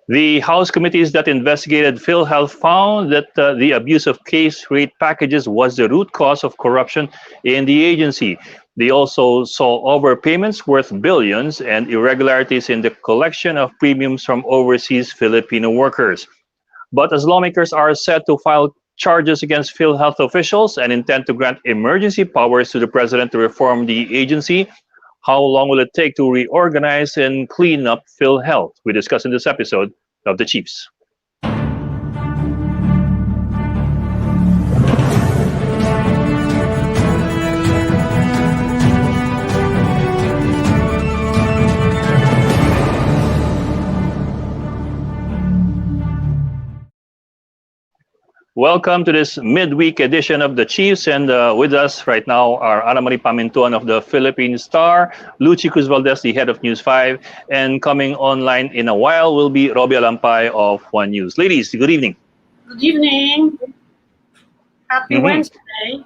The House committees that investigated PhilHealth found that the abuse of case rate packages was the root cause of corruption in the agency. They also saw overpayments worth billions and irregularities in the collection of premiums from overseas Filipino workers. But as lawmakers are set to file charges against PhilHealth officials and intend to grant emergency powers to the president to reform the agency, how long will it take to reorganize and clean up PhilHealth? We discuss in this episode of The Chiefs. Welcome to this midweek edition of The Chiefs, and with us right now are Ana Marie Pamintuan of the Philippine Star, Lucy Cruz Valdez, the head of News 5, and coming online in a while will be Robbie Alampay of One News. Ladies, good evening. Good evening. Happy Wednesday.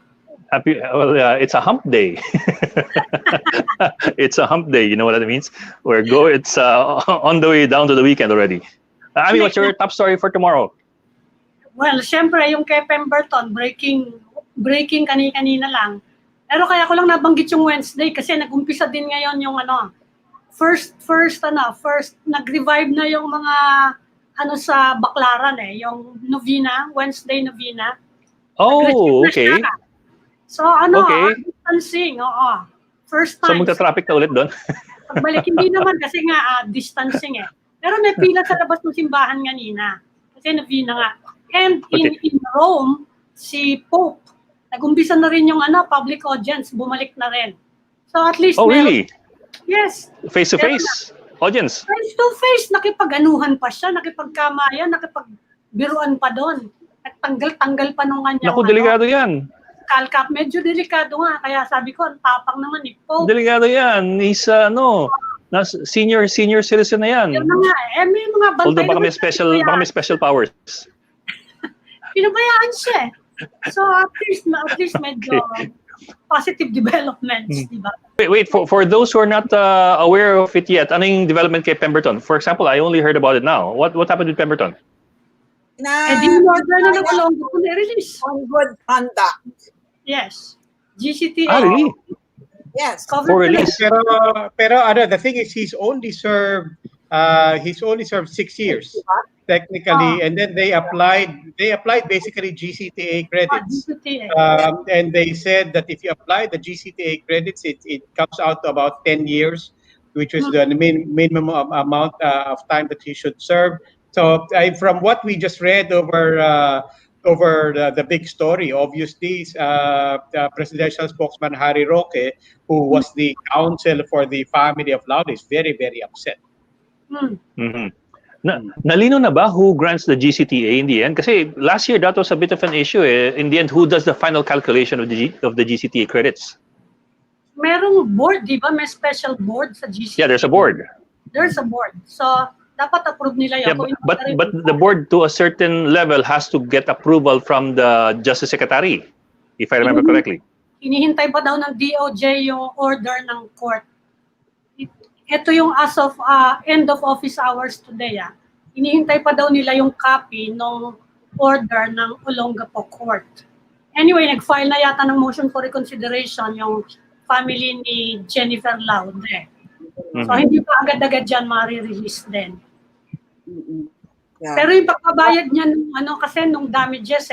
It's a hump day. It's a hump day. You know what that means? It's on the way down to the weekend already. Ami, what's your top story for tomorrow? Well, syempre, yung kay Pemberton, breaking kanina lang. Pero kaya ko lang nabanggit yung Wednesday kasi nag-umpisa din ngayon yung first nag-revive na yung mga sa Baclaran yung novena, Wednesday novena. Oh, okay. So distancing, First So time. magta-traffic na ulit doon? Pagbalik, hindi naman kasi nga distancing Pero may pila sa labas ng simbahan kanina. Kasi novena nga. And in Rome, si Pope, nag-umpisa na rin yung public audience, bumalik na rin. So at least really? Yes. Face-to-face audience? Face-to-face, nakipag-anuhan pa siya, nakipagkamayan, nakipagbiruan pa doon. Nagtanggal-tanggal pa nung kanya. Naku, delikado yan. Kalkap, medyo delikado nga. Kaya sabi ko, ang tapang naman ni Pope. Delikado yan. He's, senior citizen na yan. Yun na nga, may mga bantay. Although baka may special powers. Pinabayaan siya So at least medyo positive developments, di ba? Wait, for those who are not aware of it yet, anong development kay Pemberton? For example, I only heard about it now. What happened with Pemberton? Di order na ng release. On good conduct. Yes. GCTA. Really? Yes. For release. Pero the thing is, he's only served 6 years technically, and then they applied basically GCTA credits. And they said that if you apply the GCTA credits, it comes out to about 10 years, which is the minimum amount of time that he should serve. So from what we just read over the big story, obviously, the presidential spokesman Harry Roque, who was the counsel for the family of Laude, is very, very upset. Nalino na ba who grants the GCTA in the end? Kasi last year that was a bit of an issue. In the end, who does the final calculation of the GCTA credits? Merong board, di ba? May special board sa GCTA. Yeah, there's a board. There's a board. So dapat approve nila yun. Yeah, but the board to a certain level has to get approval from the Justice Secretary, if I remember correctly. Hinihintay pa daw ng DOJ yung order ng court. Ito yung as of end of office hours today. Hinihintay pa daw nila yung copy ng order ng Olongapo Court. Anyway, nag-file na yata ng motion for reconsideration yung family ni Jennifer Laude. So hindi pa agad-agad dyan ma-release din. Pero yung pagbabayad niya kasi nung damages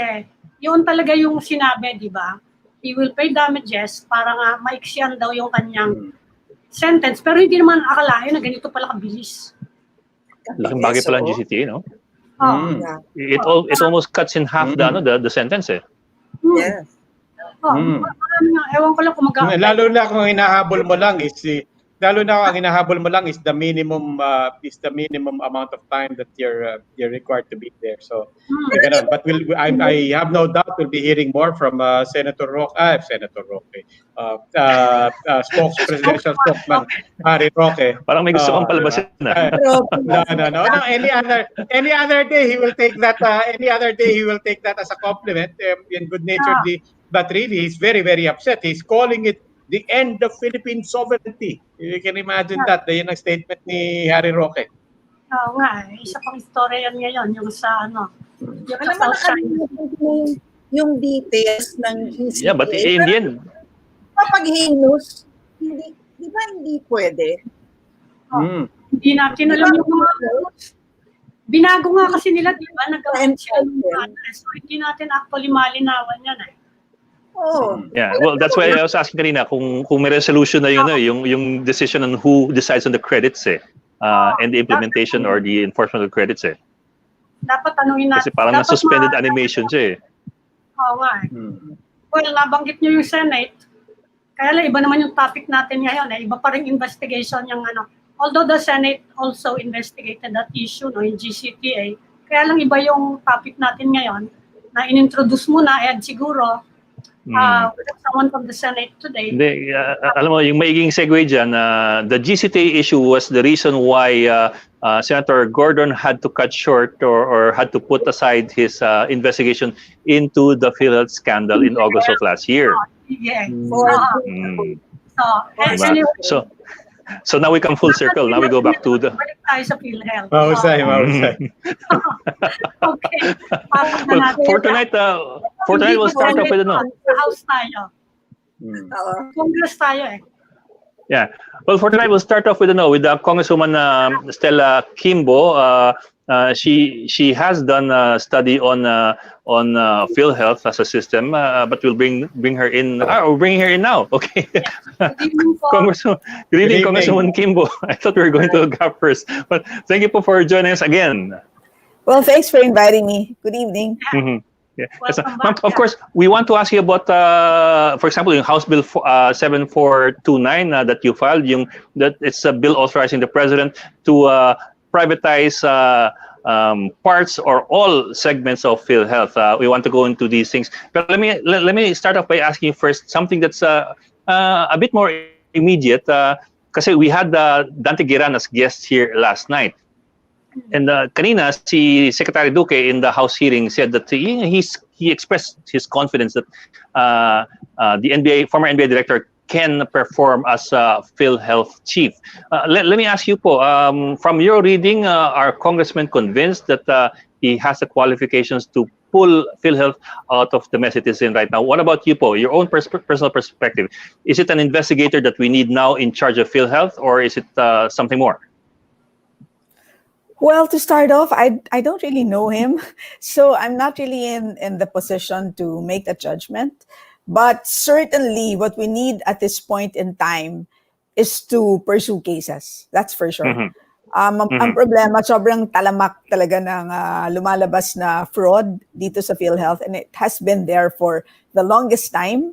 yun talaga yung sinabi, di ba? He will pay damages para nga maiksyan daw yung kanyang sentence. Pero hindi naman akalain na ganito pala kabilis. Laking bagay pala ang GCTA, no? It almost cuts in half the sentence. Yes. Ewan ko lang kung Lalo na kung hinahabol mo lang is the minimum amount of time that you're required to be there. So, but I have no doubt we'll be hearing more from Senator Roque, presidential spokesman Harry Roque. Parang may gusto kang palabasin na. No. Any other day he will take that. Any other day he will take that as a compliment, in good-naturedly. But really, he's very, very upset. He's calling it the end of Philippine sovereignty. You can imagine that. Yun ang statement ni Harry Roque. Oo nga, isa pang istorya yan ngayon, yung sa yung Alam mo, sa nakalimutan ko yung details ng GCPA. Yeah, but in the end, Kapag hinus, di ba hindi pwede? hindi natin alam yung mga binago nga kasi nila, di ba? Nag-amend sila ng address. So, hindi natin actually malinawan yan Oh. yeah, well, that's why I was asking kanina kung may resolution na yun, yung decision on who decides on the credits and the implementation or the enforcement of credits Dapat tanungin natin. Kasi parang na-suspended animation siya Oo nga Well, nabanggit nyo yung Senate. Kaya lang, iba naman yung topic natin ngayon. Iba pa rin investigation yung Although the Senate also investigated that issue, yung GCTA, kaya lang iba yung topic natin ngayon na in-introduce mo na, Ed, siguro, someone from the Senate today. Hindi, alam mo, yung maiging segue dyan, the GCTA issue was the reason why Senator Gordon had to cut short or had to put aside his investigation into the PhilHealth scandal in August of last year. Yeah. Anyway, so now we come full circle. Now we go back to the... Balik tayo sa PhilHealth. Mahusay. Okay. Well, for tonight, we'll start off with Sa House tayo. Congress tayo Yeah. Well, for tonight, we'll start off with Congresswoman Stella Quimbo. She has done a study on PhilHealth as a system, but we'll bring her in. We're bringing her in now. Okay. Good evening, Congresswoman Quimbo. I thought we were going to go first, but thank you for joining us again. Well, thanks for inviting me. Good evening. Yeah. Of course, we want to ask you about, for example, in House Bill 7429 that you filed, that it's a bill authorizing the president to privatize parts or all segments of PhilHealth. We want to go into these things, but let me start off by asking you first something that's a bit more immediate. Because we had Dante Giran as guest here last night. And kanina, si Secretary Duque in the House hearing said that he expressed his confidence that the former NBA director can perform as PhilHealth chief. Let me ask you po, from your reading, are congressmen convinced that he has the qualifications to pull PhilHealth out of the mess it is in right now? What about you po, your own personal perspective? Is it an investigator that we need now in charge of PhilHealth, or is it something more? Well, to start off, I don't really know him, so I'm not really in the position to make a judgment. But certainly, what we need at this point in time is to pursue cases. That's for sure. Ang problema, sobrang talamak talaga ng lumalabas na fraud dito sa PhilHealth, and it has been there for the longest time.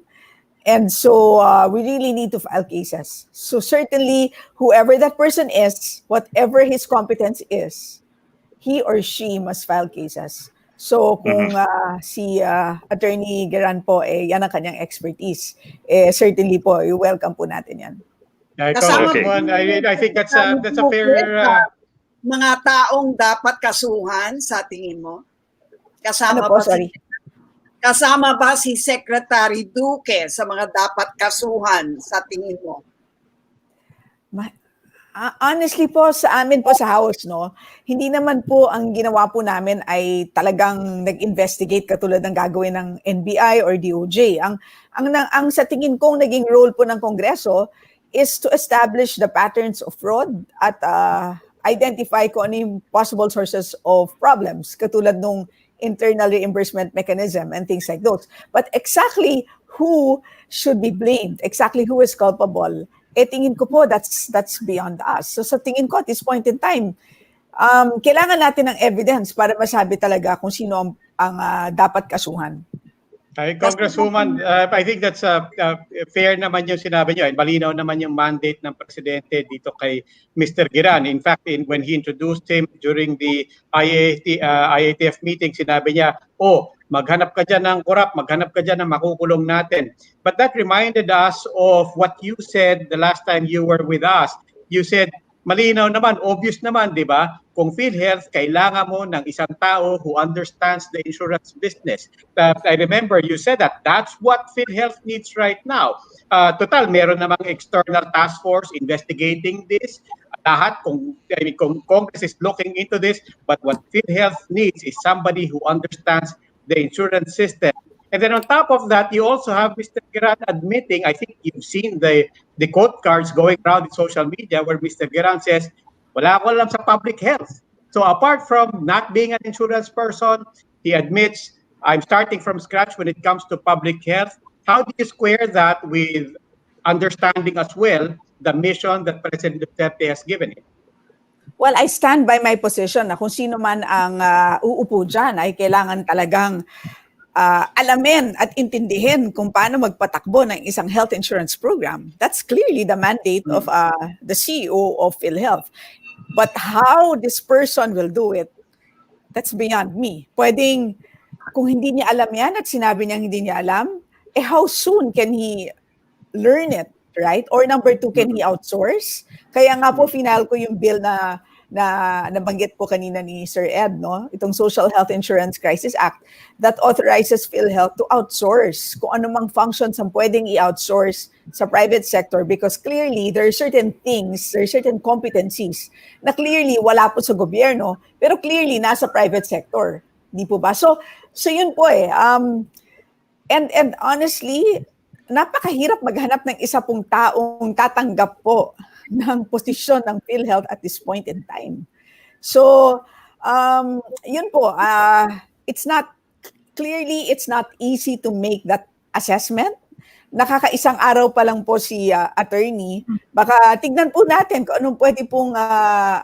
And so we really need to file cases. So certainly, whoever that person is, whatever his competence is, he or she must file cases. So kung si Attorney Geran po, yan ang kanyang expertise, certainly po, welcome po natin yan. I think that's a fair... Mga taong dapat kasuhan sa tingin mo? Kasama po, Kasama ba si Secretary Duque sa mga dapat kasuhan sa tingin mo? Honestly po, sa amin po sa House, hindi naman po ang ginawa po namin ay talagang nag-investigate katulad ng gagawin ng NBI or DOJ. Ang sa tingin kong naging role po ng Kongreso is to establish the patterns of fraud at identify kung ano yung possible sources of problems, katulad nung internal reimbursement mechanism and things like those. But exactly who should be blamed, exactly who is culpable, tingin ko po that's beyond us. So sa tingin ko at this point in time, kailangan natin ng evidence para masabi talaga kung sino ang dapat kasuhan. Congresswoman, I think that's fair naman yung sinabi niyo. Malinaw naman yung mandate ng Presidente dito kay Mr. Giran. In fact, when he introduced him during the IATF meeting, sinabi niya, maghanap ka dyan ng korap, maghanap ka dyan ng makukulong natin. But that reminded us of what you said the last time you were with us. You said, malinaw naman, obvious naman, di ba? Kung PhilHealth, kailangan mo ng isang tao who understands the insurance business. I remember you said that. That's what PhilHealth needs right now. Total, meron namang external task force investigating this. lahat kung Congress is looking into this, but what PhilHealth needs is somebody who understands the insurance system. And then on top of that, you also have Mr. Giran admitting, I think you've seen the quote cards going around in social media where Mr. Giran says, wala ko alam sa public health. So apart from not being an insurance person, he admits, I'm starting from scratch when it comes to public health. How do you square that with understanding as well the mission that President Duterte has given him? Well, I stand by my position na kung sino man ang uupo dyan ay kailangan talagang alamin at intindihin kung paano magpatakbo ng isang health insurance program. That's clearly the mandate of the CEO of PhilHealth. But how this person will do it, that's beyond me. Pwedeng, kung hindi niya alam yan at sinabi niya hindi niya alam, how soon can he learn it, right? Or number two, can he outsource? Kaya nga po, final ko yung bill na nabanggit po kanina ni Sir Ed, no? Itong Social Health Insurance Crisis Act that authorizes PhilHealth to outsource kung anumang functions ang pwedeng i-outsource sa private sector because clearly there are certain things, there are certain competencies na clearly wala po sa gobyerno pero clearly nasa private sector. Di po ba? So yun po eh. And honestly, napakahirap maghanap ng isa pong taong tatanggap po ng posisyon ng PhilHealth at this point in time. So, yun po, it's not easy to make that assessment. Nakakaisang araw pa lang po si attorney. Baka tignan po natin kung anong pwede pong,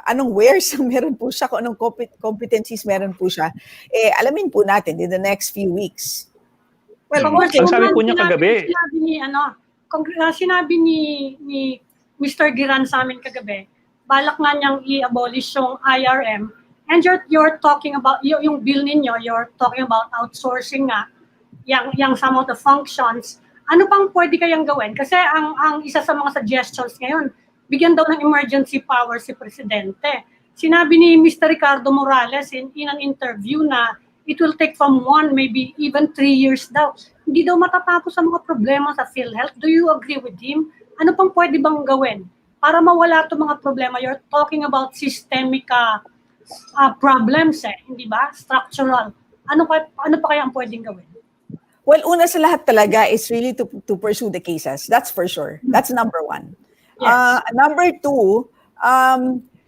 anong wares meron po siya, kung anong competencies meron po siya. Alamin po natin in the next few weeks. Well, ang sabi po niya kagabi. Sinabi ni Mr. Giran sa amin kagabi, balak nga niyang i-abolish yung IRM, and you're talking about, yung bill ninyo, you're talking about outsourcing nga, yung some of the functions. Ano pang pwede kayang gawin? Kasi ang isa sa mga suggestions ngayon, bigyan daw ng emergency power si Presidente. Sinabi ni Mr. Ricardo Morales in an interview na it will take from 1, maybe even 3 years daw. Hindi daw matatapos ang mga problema sa PhilHealth. Do you agree with him? Ano pang pwede bang gawin para mawala itong mga problema? You're talking about systemic problems hindi ba? Structural. Ano pa kaya ang pwedeng gawin? Well, una sa lahat talaga is really to pursue the cases. That's for sure. That's number one. Yes. Number two,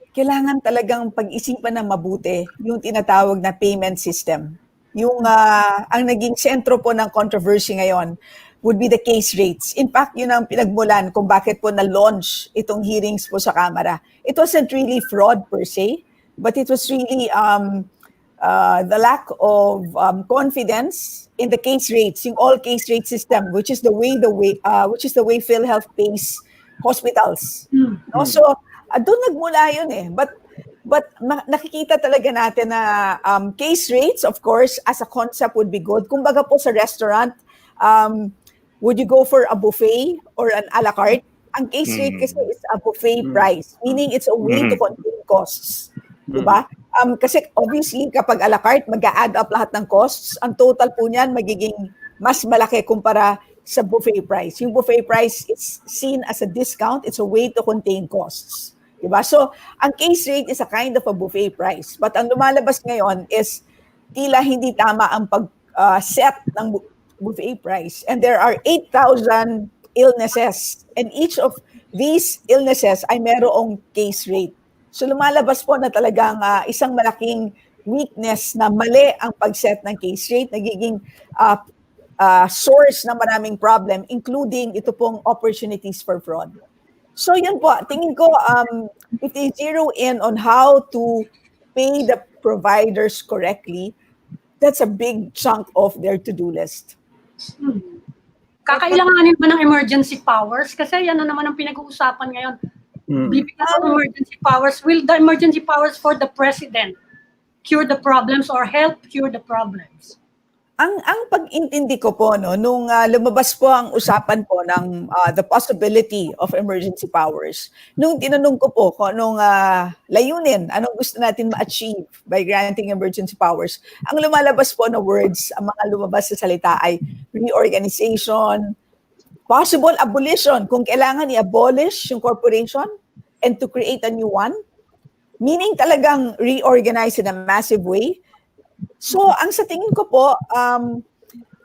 kailangan talagang pag-isipan ng mabuti yung tinatawag na payment system. Yung ang naging sentro po ng controversy ngayon would be the case rates. In fact, yun ang pinagmulan kung bakit po na-launch itong hearings po sa Kamara. It wasn't really fraud per se, but it was really the lack of confidence in the case rates, yung all case rate system, which is the way PhilHealth pays hospitals. No? So doon nagmula yun eh. But nakikita talaga natin na case rates, of course, as a concept would be good. Kumbaga po sa restaurant, would you go for a buffet or an a la carte? Ang case rate kasi is a buffet price, meaning it's a way to contain costs. Diba? Kasi obviously, kapag a la carte, mag-a-add up lahat ng costs. Ang total po niyan magiging mas malaki kumpara sa buffet price. Yung buffet price is seen as a discount. It's a way to contain costs. Diba? So, ang case rate is a kind of a buffet price. But ang lumalabas ngayon is tila hindi tama ang pag-set ng buffet price. And there are 8,000 illnesses. And each of these illnesses ay merong case rate. So lumalabas po na talagang isang malaking weakness na mali ang pag-set ng case rate, nagiging source ng maraming problem, including ito pong opportunities for fraud. So yun po, tingin ko, if they zero in on how to pay the providers correctly, that's a big chunk of their to-do list. Kakailanganin ba ng emergency powers? Kasi yan na naman ang pinag-uusapan ngayon. Bibigyan ng emergency powers. Will the emergency powers for the president cure the problems or help cure the problems? Ang pag-intindi ko po, no, nung lumabas po ang usapan po ng the possibility of emergency powers, nung tinanong ko po kung anong layunin, anong gusto natin ma-achieve by granting emergency powers, ang lumalabas po na words, ang mga lumabas sa salita ay reorganization, possible abolition, kung kailangan i-abolish yung corporation, and to create a new one? Meaning talagang reorganize in a massive way. So ang sa tingin ko po,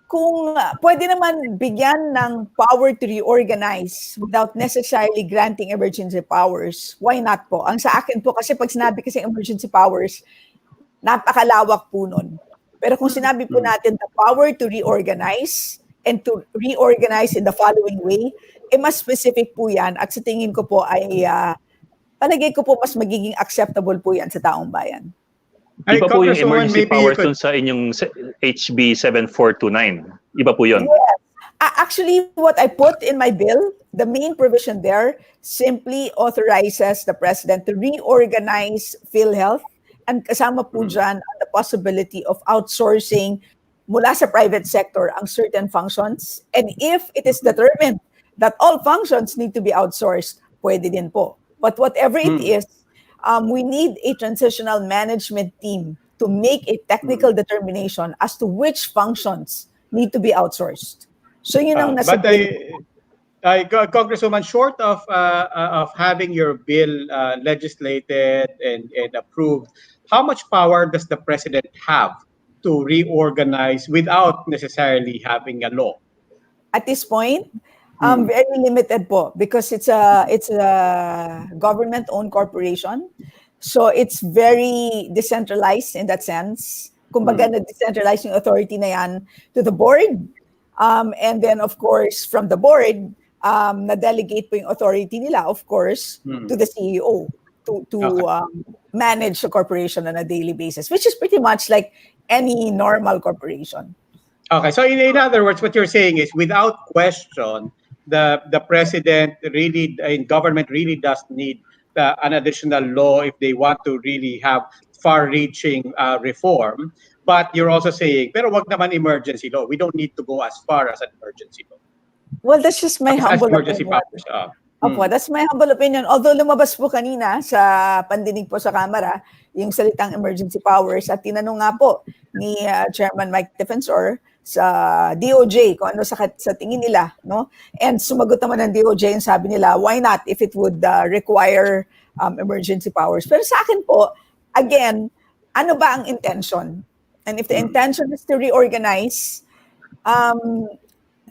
kung pwede naman bigyan ng power to reorganize without necessarily granting emergency powers, why not po? Ang sa akin po, kasi pag sinabi kasi emergency powers, napakalawak po nun. Pero kung sinabi po natin the power to reorganize and to reorganize in the following way, mas specific po yan at sa tingin ko po ay palagay ko po mas magiging acceptable po yan sa taong bayan. Iba po yung Congresswoman, emergency maybe powers you dun sa inyong HB 7429. Iba po yun. Yes. Actually, what I put in my bill, the main provision there simply authorizes the president to reorganize PhilHealth and kasama po dyan the possibility of outsourcing mula sa private sector ang certain functions. And if it is determined that all functions need to be outsourced, pwede din po. But whatever it is, we need a transitional management team to make a technical determination as to which functions need to be outsourced. So yun ang nasa Congresswoman, short of having your bill legislated and approved, how much power does the president have to reorganize without necessarily having a law? At this point, very limited po because it's a government-owned corporation. So it's very decentralized in that sense. Kumbaga na-decentralize yung authority na yan to the board. And then of course, from the board, na-delegate po yung authority nila, of course, to the CEO to manage the corporation on a daily basis, which is pretty much like any normal corporation. Okay, so in other words, what you're saying is, without question, the president really, government really does need an additional law if they want to really have far-reaching reform. But you're also saying, pero wag naman emergency law. We don't need to go as far as an emergency law. Well, that's just my humble emergency opinion. powers. Opo, that's my humble opinion. Although lumabas po kanina sa pandinig po sa Kamara yung salitang emergency powers at tinanong nga po ni Chairman Mike Defensor sa DOJ kung ano sa tingin nila, no? And sumagot naman ng DOJ yung sabi nila, why not if it would require emergency powers? Pero sa akin po, again, ano ba ang intention? And if the intention is to reorganize,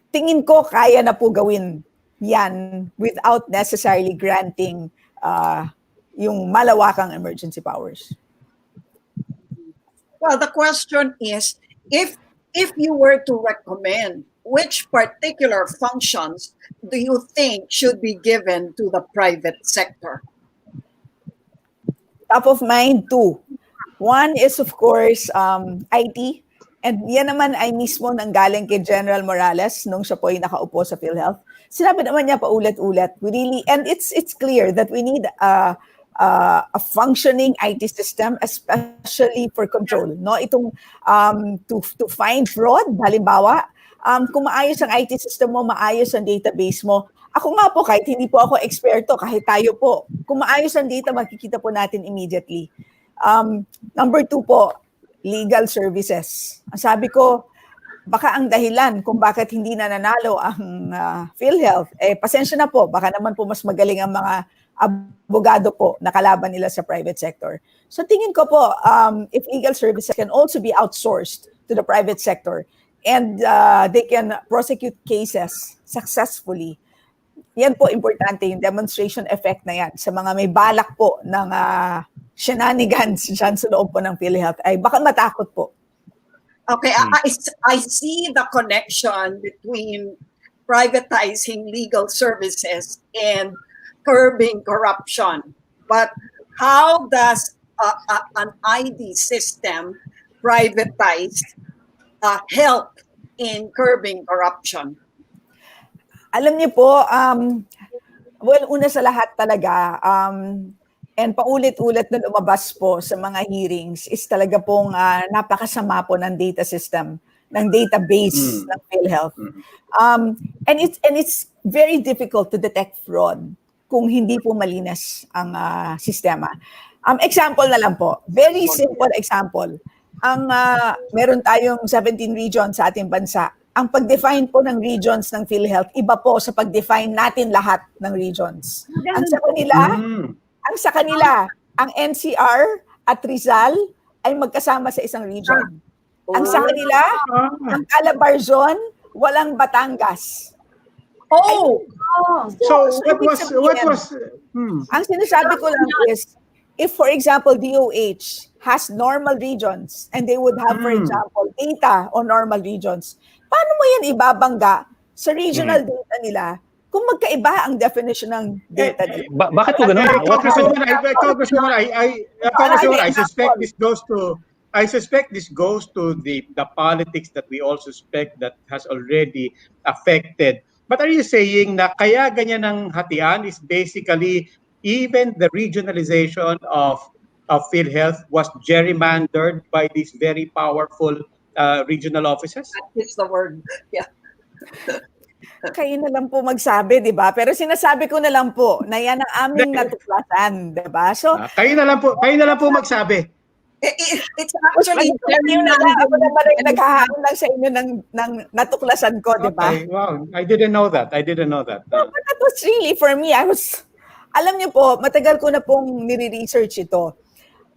tingin ko kaya na po gawin yan without necessarily granting yung malawakang emergency powers. Well, the question is, if you were to recommend, which particular functions do you think should be given to the private sector? Top of mind, two. One is, of course, IT. And yan naman ay mismo nanggaling kay General Morales nung siya po ay nakaupo sa PhilHealth. Sinabi naman niya paulit-ulit, we really, and it's clear that we need a functioning IT system, especially for control. No, itong to find fraud, halimbawa, kung maayos ang IT system mo, maayos ang database mo. Ako nga po, kahit hindi po ako eksperto, kahit tayo po, kung maayos ang data, makikita po natin immediately. Number two po, legal services. Ang sabi ko, baka ang dahilan kung bakit hindi nananalo ang PhilHealth, pasensya na po, baka naman po mas magaling ang mga abogado po na kalaban nila sa private sector. So tingin ko po, if legal services can also be outsourced to the private sector and they can prosecute cases successfully, yan po importante, yung demonstration effect na yan sa mga may balak po ng shenanigans dyan sa loob po ng PhilHealth ay baka matakot po. Okay, I see the connection between privatizing legal services and curbing corruption. But how does an ID system privatized help in curbing corruption? Alam niyo po, well, una sa lahat talaga, and paulit-ulit na lumabas po sa mga hearings is talaga pong napakasama po ng data system, ng database ng PhilHealth. And it's very difficult to detect fraud kung hindi po malinis ang sistema. Example na lang po, very simple example. Meron tayong 17 regions sa ating bansa. ang pag-define po ng regions ng PhilHealth, iba po sa pag-define natin lahat ng regions. Ang sa kanila, ang NCR at Rizal ay magkasama sa isang region. Ang sa kanila, ang Calabarzon, walang Batangas. Oh! So what was Ang sinasabi ko lang is, if for example, DOH has normal regions and they would have, for example, data on normal regions, paano mo yan ibabangga sa regional data nila kung magkaiba ang definition ng data nila? Bakit po ganun? Congresswoman, I suspect this goes to the politics that we all suspect that has already affected. But are you saying na kaya ganyan ang hatian is basically even the regionalization of PhilHealth was gerrymandered by these very powerful regional offices? That is the word. Yeah. Kayo na lang po magsabi, di ba? Pero sinasabi ko na lang po na yan ang aming natuklasan, di ba? So, kayo na lang po magsabi. It's actually ako naman ay naghahaon lang sa inyo ng natuklasan ko, di ba? Okay, wow, I didn't know that. No, but that was really, for me, alam niyo po, matagal ko na pong nire-research ito.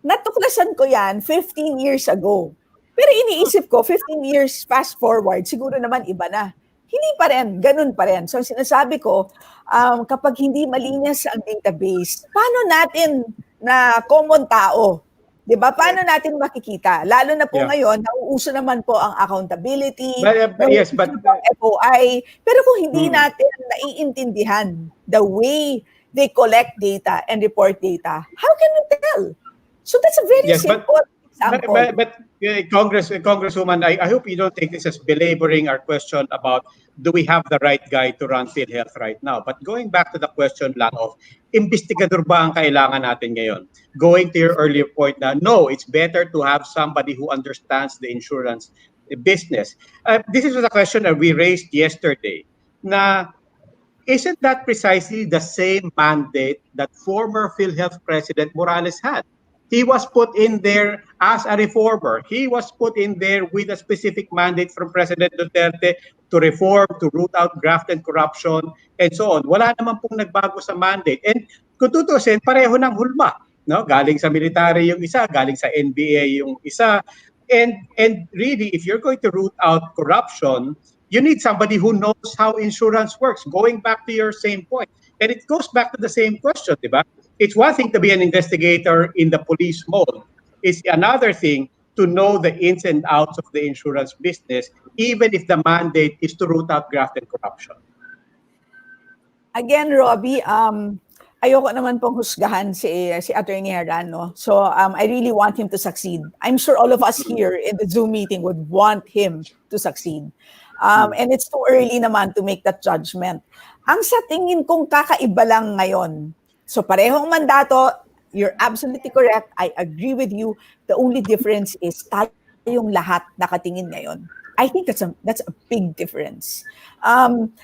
Natuklasan ko yan 15 years ago. Pero iniisip ko, 15 years fast forward, siguro naman iba na. Hindi pa rin, ganun pa rin. So sinasabi ko, kapag hindi malinis ang database, paano natin na common tao, di ba? Paano natin makikita? Lalo na po ngayon, nauuso naman po ang accountability, yes, but FOI. Pero kung hindi natin naiintindihan the way they collect data and report data, how can we tell? So that's a very simple example. But Congresswoman, I hope you don't take this as belaboring our question about do we have the right guy to run PhilHealth right now. But going back to the question lang of, investigador ba ang kailangan natin ngayon? Going to your earlier point na, no, it's better to have somebody who understands the insurance business. This is the question that we raised yesterday. Na, isn't that precisely the same mandate that former PhilHealth President Morales had? He was put in there as a reformer. He was put in there with a specific mandate from President Duterte to reform, to root out graft and corruption, and so on. Wala naman pong nagbago sa mandate. And kung tutusin, pareho ng hulma. No? Galing sa military yung isa, galing sa NBA yung isa. And really, if you're going to root out corruption, you need somebody who knows how insurance works. Going back to your same point. And it goes back to the same question, di ba? It's one thing to be an investigator in the police mode. It's another thing to know the ins and outs of the insurance business, even if the mandate is to root out graft and corruption. Again, Robbie, ayoko naman pong husgahan si Attorney Herrano. So I really want him to succeed. I'm sure all of us here in the Zoom meeting would want him to succeed. And it's too early naman to make that judgment. Ang sa tingin kong kakaiba lang ngayon, so parehong mandato, you're absolutely correct. I agree with you. The only difference is tayong lahat nakatingin ngayon. I think that's a big difference. Alam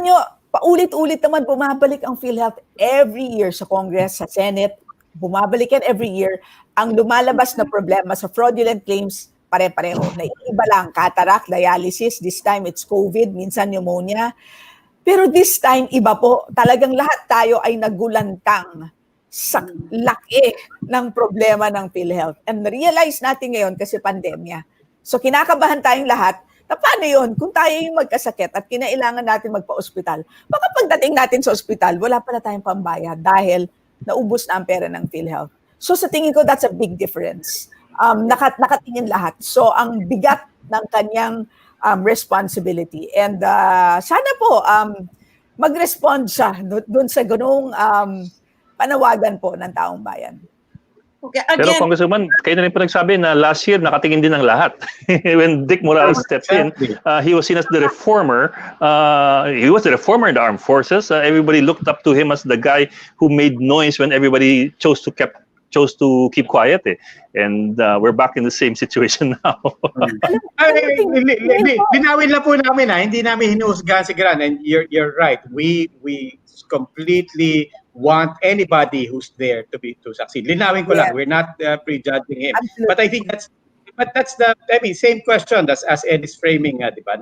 nyo, paulit-ulit naman bumabalik ang PhilHealth every year sa Congress, sa Senate. Bumabalik yan every year. Ang lumalabas na problema sa fraudulent claims, pare-pareho. Naiiba lang, cataract, dialysis. This time it's COVID, minsan pneumonia. Pero this time, iba po. Talagang lahat tayo ay nagulantang sa laki ng problema ng PhilHealth. And realize natin ngayon kasi pandemya. So kinakabahan tayong lahat na paano yun kung tayo yung magkasakit at kinailangan natin magpa-ospital. Baka pagdating natin sa ospital, wala pala tayong pambayad dahil naubos na ang pera ng PhilHealth. So sa tingin ko, that's a big difference. Nakatingin lahat. So ang bigat ng kanyang responsibility. And sana po mag-respond siya doon sa ganung panawagan po ng taong bayan. Okay, Pero again, Congresswoman, kayo na rin po nagsabi na last year nakatingin din ng lahat. When Dick Morales stepped in, he was seen as the reformer. He was the reformer in the armed forces. Everybody looked up to him as the guy who made noise when everybody chose to keep quiet. And we're back in the same situation now. Binawin lang po namin hindi namin hinuhusgahan si Gran, and you're right. We completely want anybody who's there to succeed. Linawin ko lang, we're not prejudging him. Absolutely. But I think but that's I mean, same question as Ed is framing, di ba?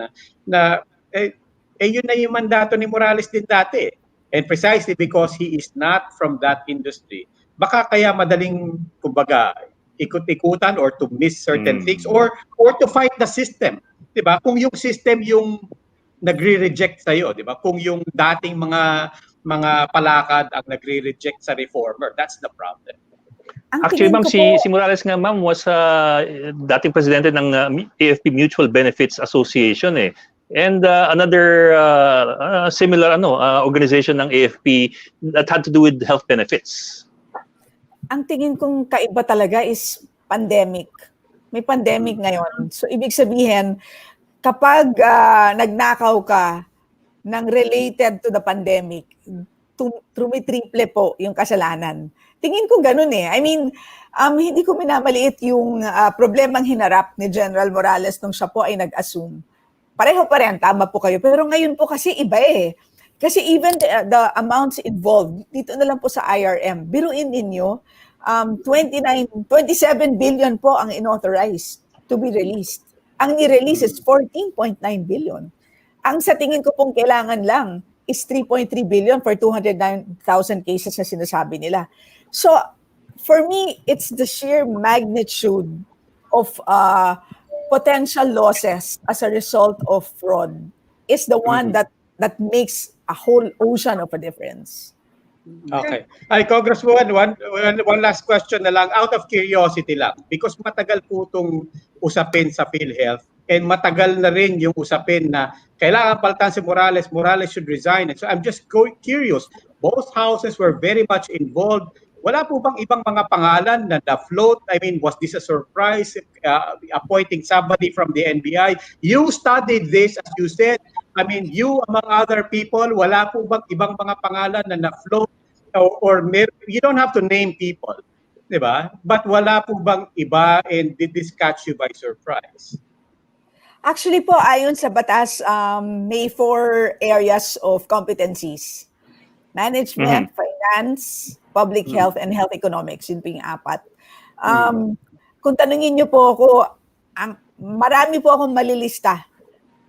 Yun na yung mandato ni Morales din dati. And precisely because he is not from that industry, baka kaya madaling, kumbaga, ikut-ikutan or to miss certain things or to fight the system. Di ba? Kung yung system yung nagre-reject sa'yo, di ba? Kung yung dating mga palakad ang nagre-reject sa reformer, that's the problem. Actually, ma'am, si Morales nga, ma'am, was dating presidente ng AFP Mutual Benefits Association eh. And another similar organization ng AFP that had to do with health benefits. Ang tingin kong kaiba talaga is pandemic. May pandemic ngayon. So, ibig sabihin, kapag nagnakaw ka ng related to the pandemic, tumitriple po yung kasalanan. Tingin ko ganun eh. I mean, hindi ko minamaliit yung problemang hinarap ni General Morales nung siya po ay nag-assume. Pareho pa rin, tama po kayo. Pero ngayon po kasi iba eh. Kasi even the amounts involved, dito na lang po sa IRM, biruin ninyo, 27 billion po ang inauthorize to be released. Ang ni-release is 14.9 billion. Ang sa tingin ko pong kailangan lang is 3.3 billion for 209,000 cases na sinasabi nila. So, for me, it's the sheer magnitude of potential losses as a result of fraud is the one that makes a whole ocean of a difference. Okay. Ay, Congresswoman, one last question na lang, out of curiosity lang, because matagal po itong usapin sa PhilHealth and matagal na rin yung usapin na kailangan palitan si Morales, Morales should resign. And so I'm just curious, both houses were very much involved. Wala po bang ibang mga pangalan na na-float? I mean, was this a surprise, appointing somebody from the NBI? You studied this, as you said. I mean, you among other people, wala po bang ibang mga pangalan na na-float? Or you don't have to name people, di ba? But wala po bang iba, and did this catch you by surprise? Actually po, ayon sa batas, may 4 areas of competencies. Management, finance, public health, and health economics. Yun po yung 4. Kung tanungin niyo po ako, marami po akong malilista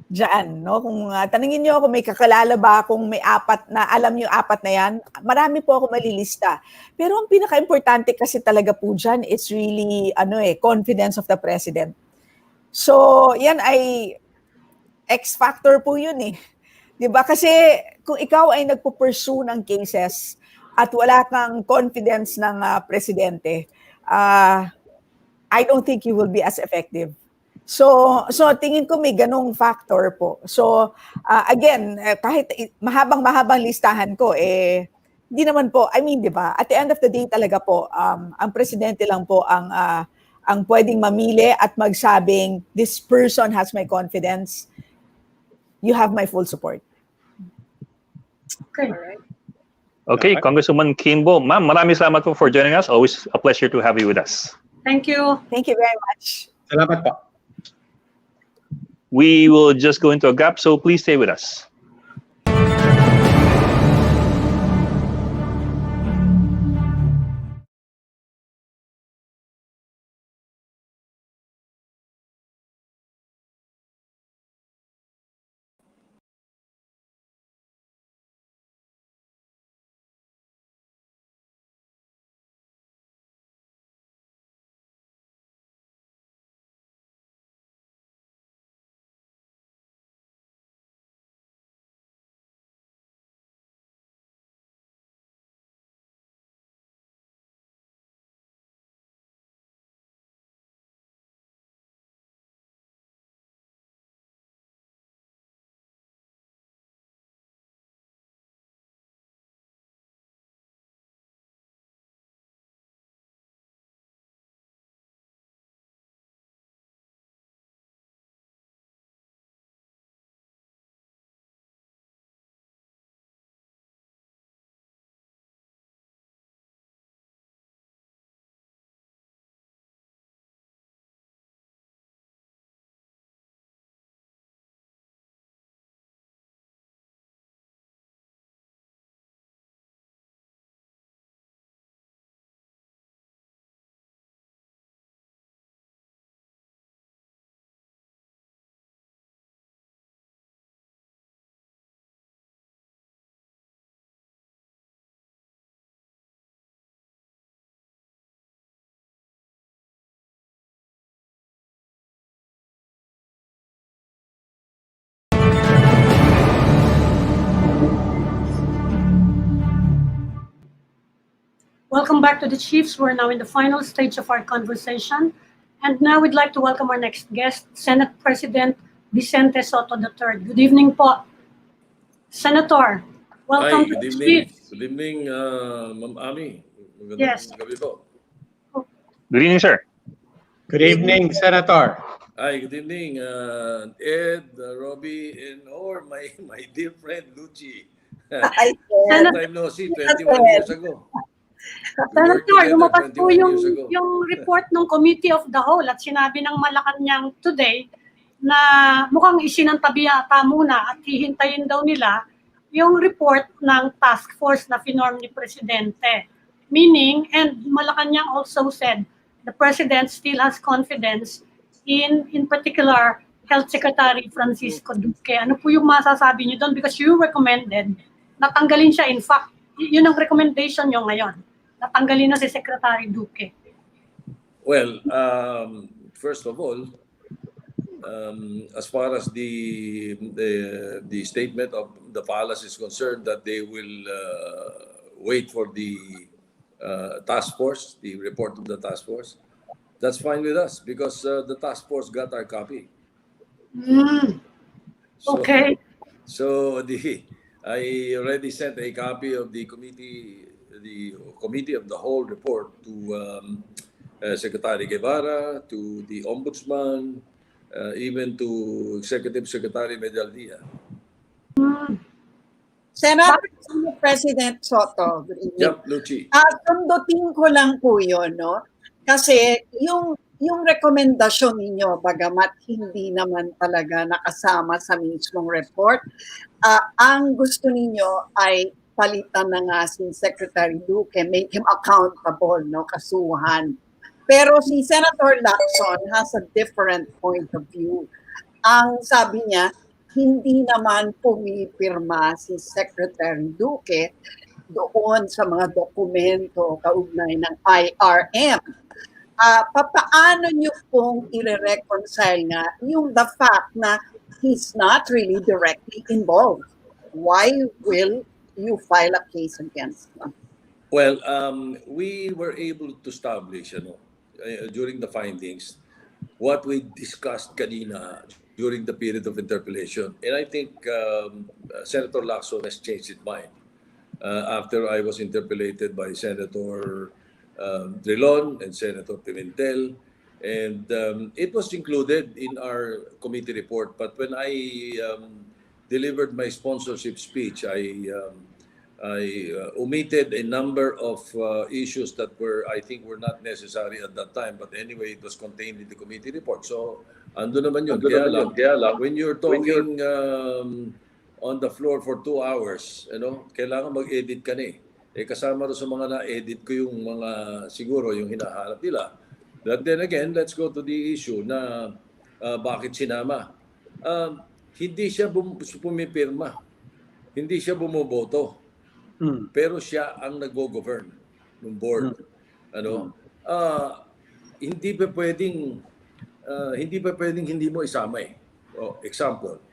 dyan. No? Kung tanungin niyo ako, may kakalala ba kung may 4 na, alam niyo 4 na yan, marami po ako malilista. Pero ang pinaka-importante kasi talaga po dyan is really confidence of the president. So, yan ay X-factor po yun eh. 'Di ba? Kasi kung ikaw ay nagpo-pursue ng cases at wala kang confidence ng presidente, I don't think you will be as effective. So tingin ko may ganong factor po. So again, kahit mahabang listahan ko hindi naman po, I mean, 'di ba? At the end of the day talaga po, ang presidente lang po ang pwedeng mamili at magsabing this person has my confidence. You have my full support. Okay. Okay, Congresswoman Quimbo, ma'am, maraming salamat po for joining us. Always a pleasure to have you with us. Thank you. Thank you very much. Salamat po. We will just go into a gap, so please stay with us. Welcome back to the Chiefs. We're now in the final stage of our conversation. And now we'd like to welcome our next guest, Senate President Vicente Sotto III. Good evening po, Senator. Welcome to Hi, good the evening. Chiefs. Good evening, Ma'am Ami. Yes. Gabi po. Good evening, sir. Good evening, Senator. Hi, good evening, Ed, Robbie, and my dear friend Duque. Ay, Long time no see, 21 years ago. We worked Senator, together lumabas po 21 years ago. yung report ng Committee of the Whole at sinabi ng Malacanang today na mukhang isinantabi ata muna at hihintayin daw nila yung report ng task force na finorm ni Presidente. Meaning, and Malacanang also said, the President still has confidence in particular, Health Secretary Francisco Duque. Ano po yung masasabi niyo doon? Because you recommended na tanggalin siya. In fact, yun ang recommendation niyo ngayon. Natanggalin na si Secretary Duque. Well, first of all, as far as the statement of the palace is concerned, that they will wait for the task force, the report of the task force, that's fine with us because the task force got our copy. Okay. So I already sent a copy of the committee of the whole report to Secretary Guevara, to the Ombudsman, even to Executive Secretary Medaldia. Senator President Sotto, good evening. Yep, Luchi. Sundutin ko lang po yun, no? Kasi yung rekomendasyon ninyo, bagamat hindi naman talaga nakasama sa mismong report, ang gusto ninyo ay palitan na nga si Secretary Duque, make him accountable, no? Kasuhan. Pero si Senator Lacson has a different point of view. Ang sabi niya, hindi naman pumipirma si Secretary Duque doon sa mga dokumento kaugnay ng IRM. Papaano niyo pong i-reconcile nga yung the fact na he's not really directly involved? Why will you file a case against him? Well, we were able to establish, during the findings, what we discussed kanina during the period of interpellation. And I think Senator Lacson has changed his mind after I was interpellated by Senator Drilon and Senator Pimentel. And it was included in our committee report. But when I delivered my sponsorship speech, I omitted a number of issues that I think were not necessary at that time. But anyway, it was contained in the committee report. So, ando naman yun. Kaya lang, when you're talking on the floor for 2 hours, kailangan mag-edit ka na kasama rin sa mga na-edit ko yung mga, siguro, yung hinahanap nila. But then again, let's go to the issue na bakit sinama. Hindi siya pumipirma. Hindi siya bumoboto. Pero siya ang nag-govern ng board. Hindi pa pwedeng hindi mo isama example,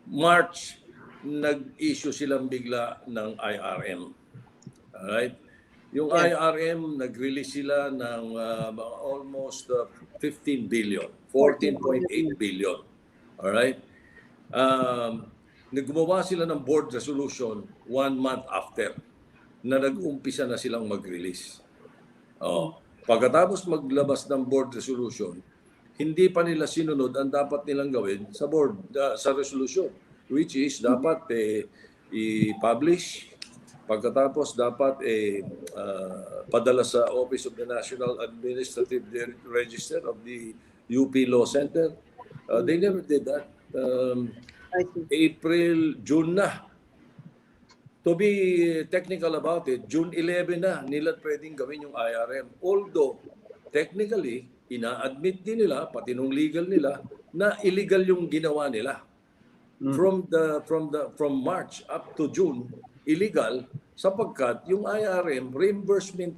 March, nag-issue silang bigla ng IRM. Alright? Yung IRM, nag-release sila ng almost 15 billion, 14.8 billion. Alright? Naggumawa sila ng board resolution 1 month after na nag-umpisa na silang mag-release. Pagkatapos maglabas ng board resolution, hindi pa nila sinunod ang dapat nilang gawin sa board, sa resolution, which is dapat i-publish, pagkatapos dapat padala sa Office of the National Administrative Register of the UP Law Center. They never did that. April, June na. To be technical about it, June 11 na nila pwedeng gawin yung IRM. Although, technically, ina-admit din nila, pati nung legal nila, na illegal yung ginawa nila. From March up to June, illegal sapagkat yung IRM reimbursement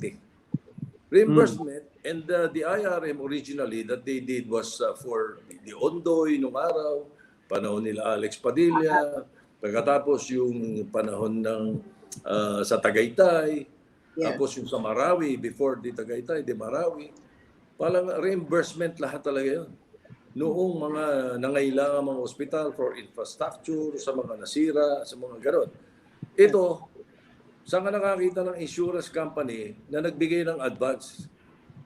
reimbursement and the IRM originally that they did was for the Ondoy nung araw, panahon nila Alex Padilla, pagkatapos yung panahon ng sa Tagaytay, Yes. Tapos yung sa Marawi, before di Tagaytay, di Marawi, palang reimbursement lahat talaga yun. Noong mga nangailangan mga ospital for infrastructure, sa mga nasira, sa mga ganon. Ito, saan ka nakakita ng insurance company na nagbigay ng advance?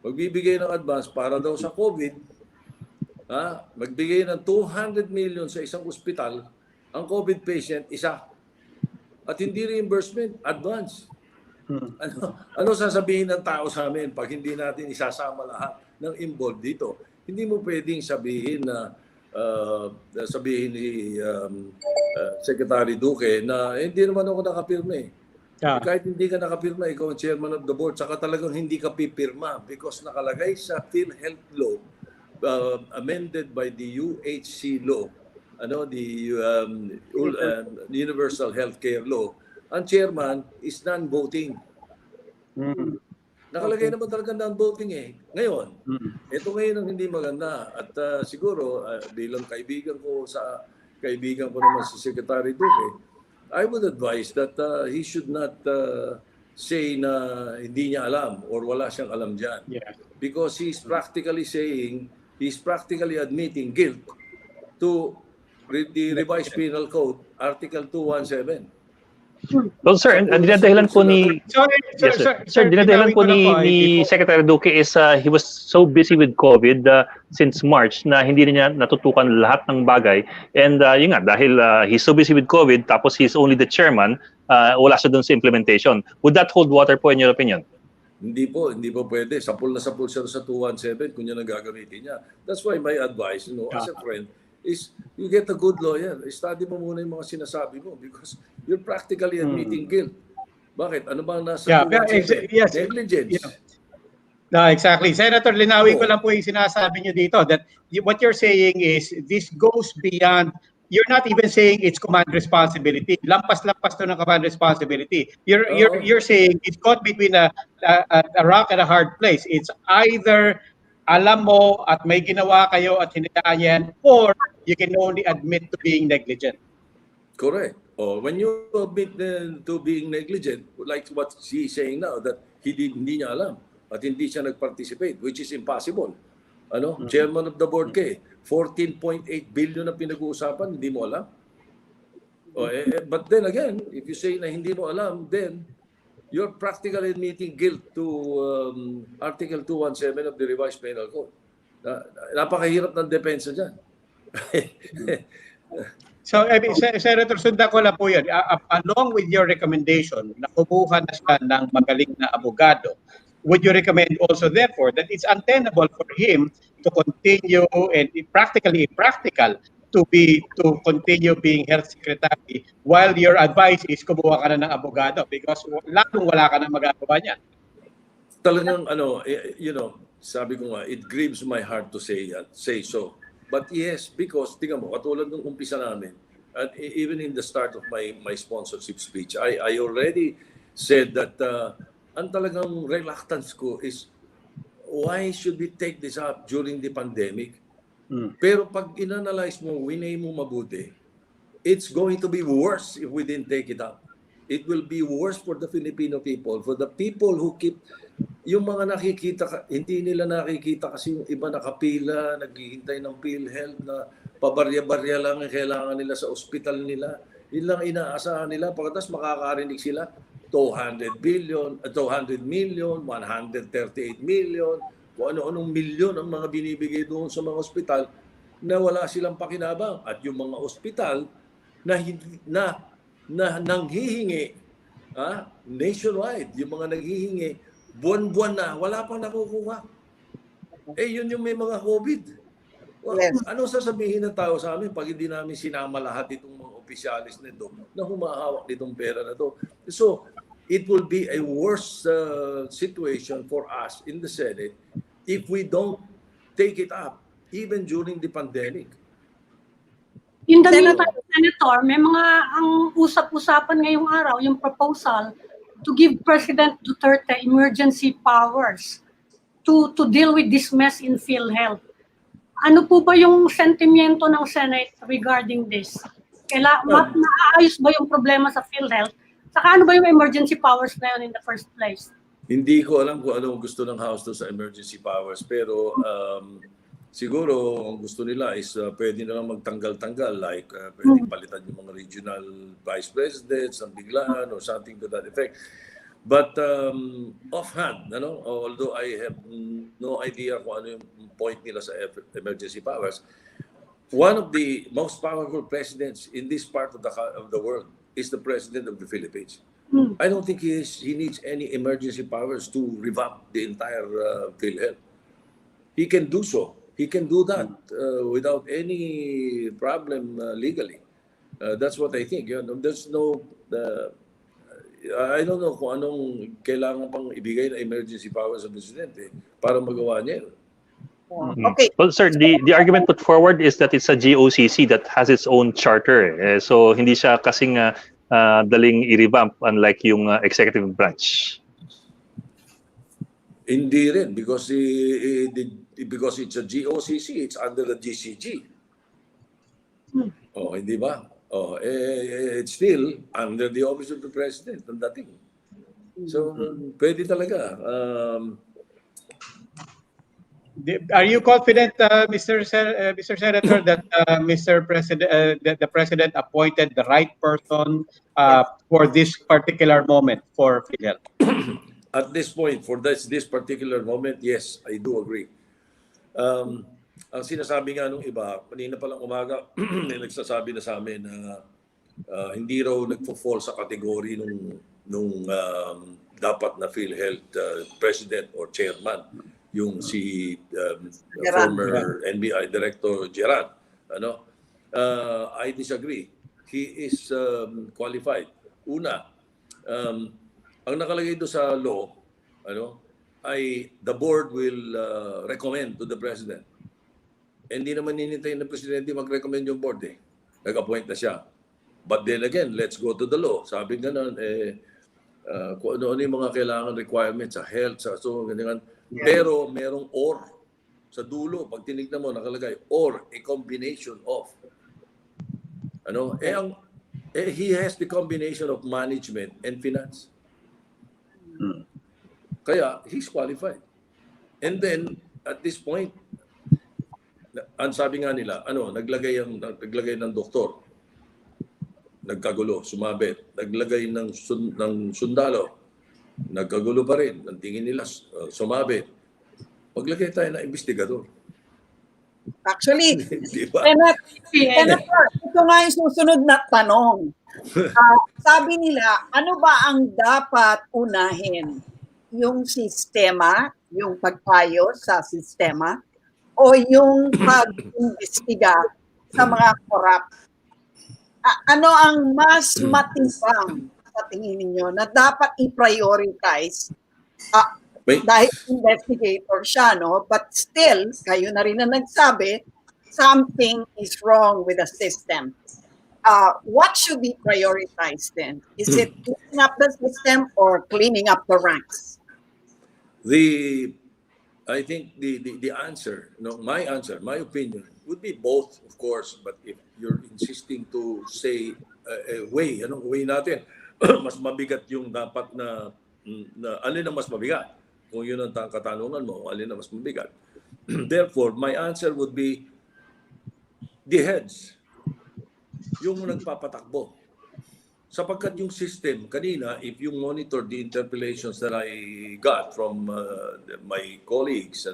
Magbibigay ng advance para daw sa COVID, magbigay ng 200 million sa isang ospital, ang COVID patient, isa. At hindi reimbursement, advance. Ano sasabihin ng tao sa amin pag hindi natin isasama lahat ng involved dito? Hindi mo pwedeng sabihin na sabihin ni Secretary Duque na hindi naman ako nakapirma. Kahit hindi ka nakapirma, ikaw ang chairman of the board, saka talagang hindi ka pipirma because nakalagay sa PhilHealth law amended by the UHC law, the Universal Healthcare Law, ang chairman is non-voting. Nakalagay naman talaga non-voting Ngayon, ito ngayon ang hindi maganda. At siguro, bilang kaibigan ko naman si Secretary Duque, I would advise that he should not say na hindi niya alam or wala siyang alam dyan. Yeah. Because he's practically admitting guilt to the revised penal code, Article 217. Well, sir, dinadahilan po ni dinadahilan po ni Secretary Duque is he was so busy with COVID since March na hindi niya natutukan lahat ng bagay. And yun nga, dahil he's so busy with COVID, tapos he's only the chairman, wala siya dun sa implementation. Would that hold water po in your opinion? Hindi po pwede. Sapul na sapul siya sa 217 kung yan ang gagamitin niya. That's why my advice, as a friend, is you get a good lawyer. Study mo muna yung mga sinasabi mo because you're practically admitting guilt. Bakit? Ano bang nasa 217? Yes. Negligence. No, exactly. Senator, linawin ko lang po yung sinasabi niyo dito that what you're saying is this goes beyond, you're not even saying it's command responsibility. Lampas-lampas to ng command responsibility. You're saying it's caught between a rock and a hard place. It's either alam mo at may ginawa kayo at hinayaan yan, or you can only admit to being negligent. Correct. Or when you admit to being negligent, like what she's saying now, that hindi niya alam at hindi siya nag-participate, which is impossible. Chairman of the board 14.8 billion ang pinag-uusapan, hindi mo alam. But then again, if you say na hindi mo alam, then you're practically admitting guilt to Article 217 of the revised penal code. Napakahirap ng depensa dyan. So, Senator, sundan ko lang po yun. Along with your recommendation na kumuha na siya ng magaling na abogado, would you recommend also therefore that it's untenable for him to continue and practically impractical to continue being health secretary while your advice is kumuha ka na ng abogado because lalong wala ka na magagawa niya? Talagang sabi ko nga, it grieves my heart to say so. But yes, because tingnan mo, katulad ng umpisa namin, and even in the start of my sponsorship speech, I already said that ang talagang reluctance ko is why should we take this up during the pandemic? Pero pag inanalyze mo, winay mo mabuti, it's going to be worse if we didn't take it up. It will be worse for the Filipino people, for the people who keep, yung mga nakikita, hindi nila nakikita kasi yung iba nakapila, naghihintay ng PhilHealth na pabarya-barya lang ang kailangan nila sa ospital nila. Yun lang inaasahan nila, pagkatapos makakarinig sila, 200 million, 138 million, kung ano-anong milyon ang mga binibigay doon sa mga ospital na wala silang pakinabang. At yung mga ospital na nanghihingi nationwide, yung mga naghihingi buwan-buwan na, wala pang nakukuha. Yun yung may mga COVID. Yes. Ano sasabihin ng tao sa amin pag hindi namin sinama lahat itong mga opisyalis nito na humahawak nitong pera na to? So, it will be a worse situation for us in the Senate if we don't take it up, even during the pandemic. In the meantime, Senator, may mga ang usap-usapan ngayong araw, yung proposal to give President Duterte emergency powers to deal with this mess in PhilHealth. Ano po ba yung sentimiento ng Senate regarding this? Naayos ba yung problema sa PhilHealth? Saka ano ba yung emergency powers na yun in the first place? Hindi ko alam kung ano gusto ng House to sa emergency powers, pero siguro ang gusto nila is pwede na lang magtanggal-tanggal, like pwede palitan yung mga regional vice presidents ng biglaan or something to that effect. But offhand, although I have no idea kung ano yung point nila sa emergency powers, one of the most powerful presidents in this part of the world is the President of the Philippines. I don't think he needs any emergency powers to revamp the entire PhilHealth. He can do so. He can do that without any problem legally. That's what I think. There's no... I don't know kung anong kailangan pang ibigay na emergency powers sa presidente para magawa niya. Okay. Well, sir, the argument put forward is that it's a GOCC that has its own charter. So hindi siya kasing daling i-revamp unlike yung executive branch. Hindi rin because it's a GOCC, it's under the GCG. Oh, hindi ba? Oh, it's still under the office of the president ang dating. So, pwede talaga. Are you confident, Mr. Senator, that Mr. President, that the president appointed the right person for this particular moment for PhilHealth? At this point, for this particular moment, yes, I do agree. Ang sinasabi nga nung iba, kanina pa lang umaga, may nagsasabi na sa amin na hindi raw nagpo-fall sa kategory nung dapat na PhilHealth president or chairman, yung si former NBI Director Gerard. I disagree. He is qualified. Una, ang nakalagay doon sa law, ay the board will recommend to the president. Hindi naman hinintay ng presidente mag-recommend yung board eh. Nag-appoint na siya. But then again, let's go to the law. Sabi nga nun, kung ano yung mga kailangan requirements sa health, sa so, ganyan. Pero merong or sa dulo. Pag tinignan mo, nakalagay, or a combination of. He has the combination of management and finance. Kaya, he's qualified. And then, at this point, ang sabi nga nila, naglagay ng doktor, nagkagulo, sumabit. Naglagay ng sundalo, nagkagulo pa rin. Ang tingin nila, sumabit. Maglagay tayo ng investigador. Actually, diba? Senator, ito nga yung susunod na tanong. Sabi nila, ano ba ang dapat unahin? Yung sistema, yung pagpayos sa sistema, o yung pag-imbestiga sa mga corrupt? Ano ang mas matibang sa tingin ninyo na dapat i-prioritize? Dahil investigator siya, but still, kayo na rin na nagsabi, something is wrong with the system. What should be prioritized then? Is it cleaning up the system or cleaning up the ranks? I think the answer, my answer, my opinion, would be both, of course. But if you're insisting to say way natin, mas mabigat yung dapat na alin ang mas mabigat? Kung yun ang katanungan mo, alin ang mas mabigat? Therefore, my answer would be the heads, yung nagpapatakbo. Sapagkat yung system, kanina, if you monitor the interpellations that I got from my colleagues,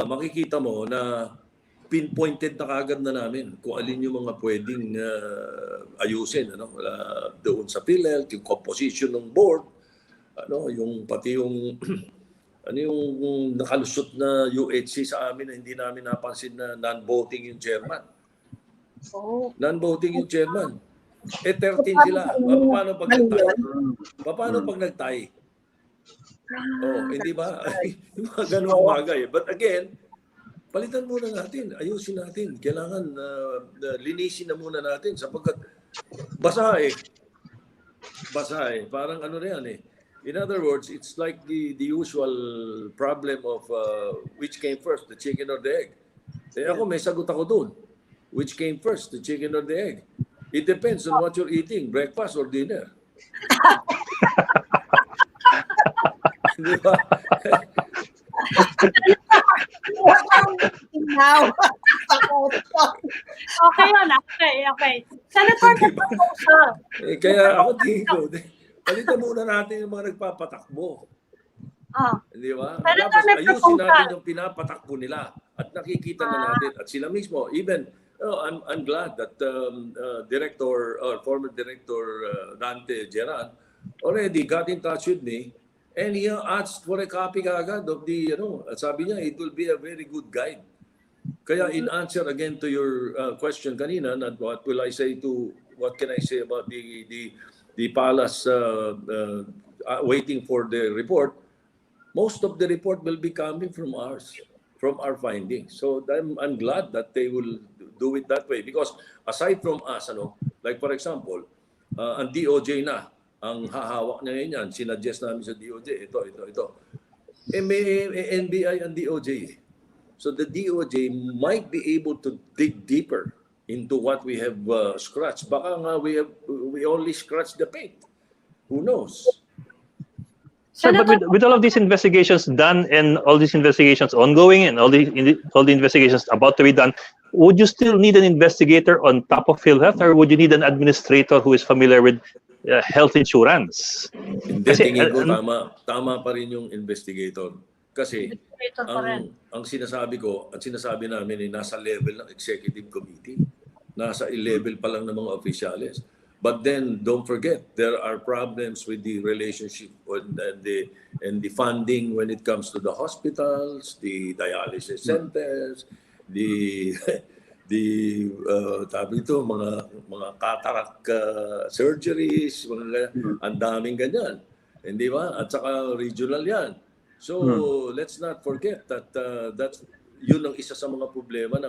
makikita mo na pinpointed na kagad na namin kung alin yung mga pwedeng ayusin. Doon sa PhilHealth, yung composition ng board, pati yung yung nakalusot na UHC sa amin na hindi namin napansin na non-voting yung chairman. Non-voting yung chairman. 13 sila. Paano pag nagtay? Paano pag nagtay? Hindi ba? Yung mga ganung bagay. But again, palitan muna natin. Ayusin natin. Kailangan linisin na muna natin sapagkat basa eh. Parang na yan eh. In other words, it's like the usual problem of which came first, the chicken or the egg. Ako may sagot ako dun. Which came first, the chicken or the egg? It depends on what you're eating, breakfast or dinner. Di ba? Okay yun, okay. Senator, may proposal. Kaya ako tingin ko, palitan muna natin yung mga nagpapatakbo. Di ba? Senator, Tapos may ayusin proposal. natin yung pinapatakbo nila at nakikita na natin at sila mismo, even I'm glad that former director Dante Geran already got in touch with me and he asked for a copy agad of the, sabi niya, it will be a very good guide. Kaya in answer again to your question kanina, what can I say about the palace waiting for the report? Most of the report will be coming from our findings. So I'm glad that they will do it that way because aside from us, like for example, ang DOJ na ang hahawak niya yan, sinuggest namin sa DOJ, ito. May NBI ang DOJ. So the DOJ might be able to dig deeper into what we have scratched. Baka nga we only scratched the paint. Who knows? Sir, but with all of these investigations done and all these investigations ongoing and all the investigations about to be done, would you still need an investigator on top of PhilHealth or would you need an administrator who is familiar with health insurance? Hindi, tingin ko tama pa rin yung investigator. Kasi ang sinasabi namin ay nasa level ng executive committee. Nasa level pa lang ng mga opisyales. But then, don't forget, there are problems with the relationship and the funding when it comes to the hospitals, the dialysis centers, mga cataract surgeries, ang daming ganyan. Hindi ba? At saka regional yan. So, let's not forget that yun ang isa sa mga problema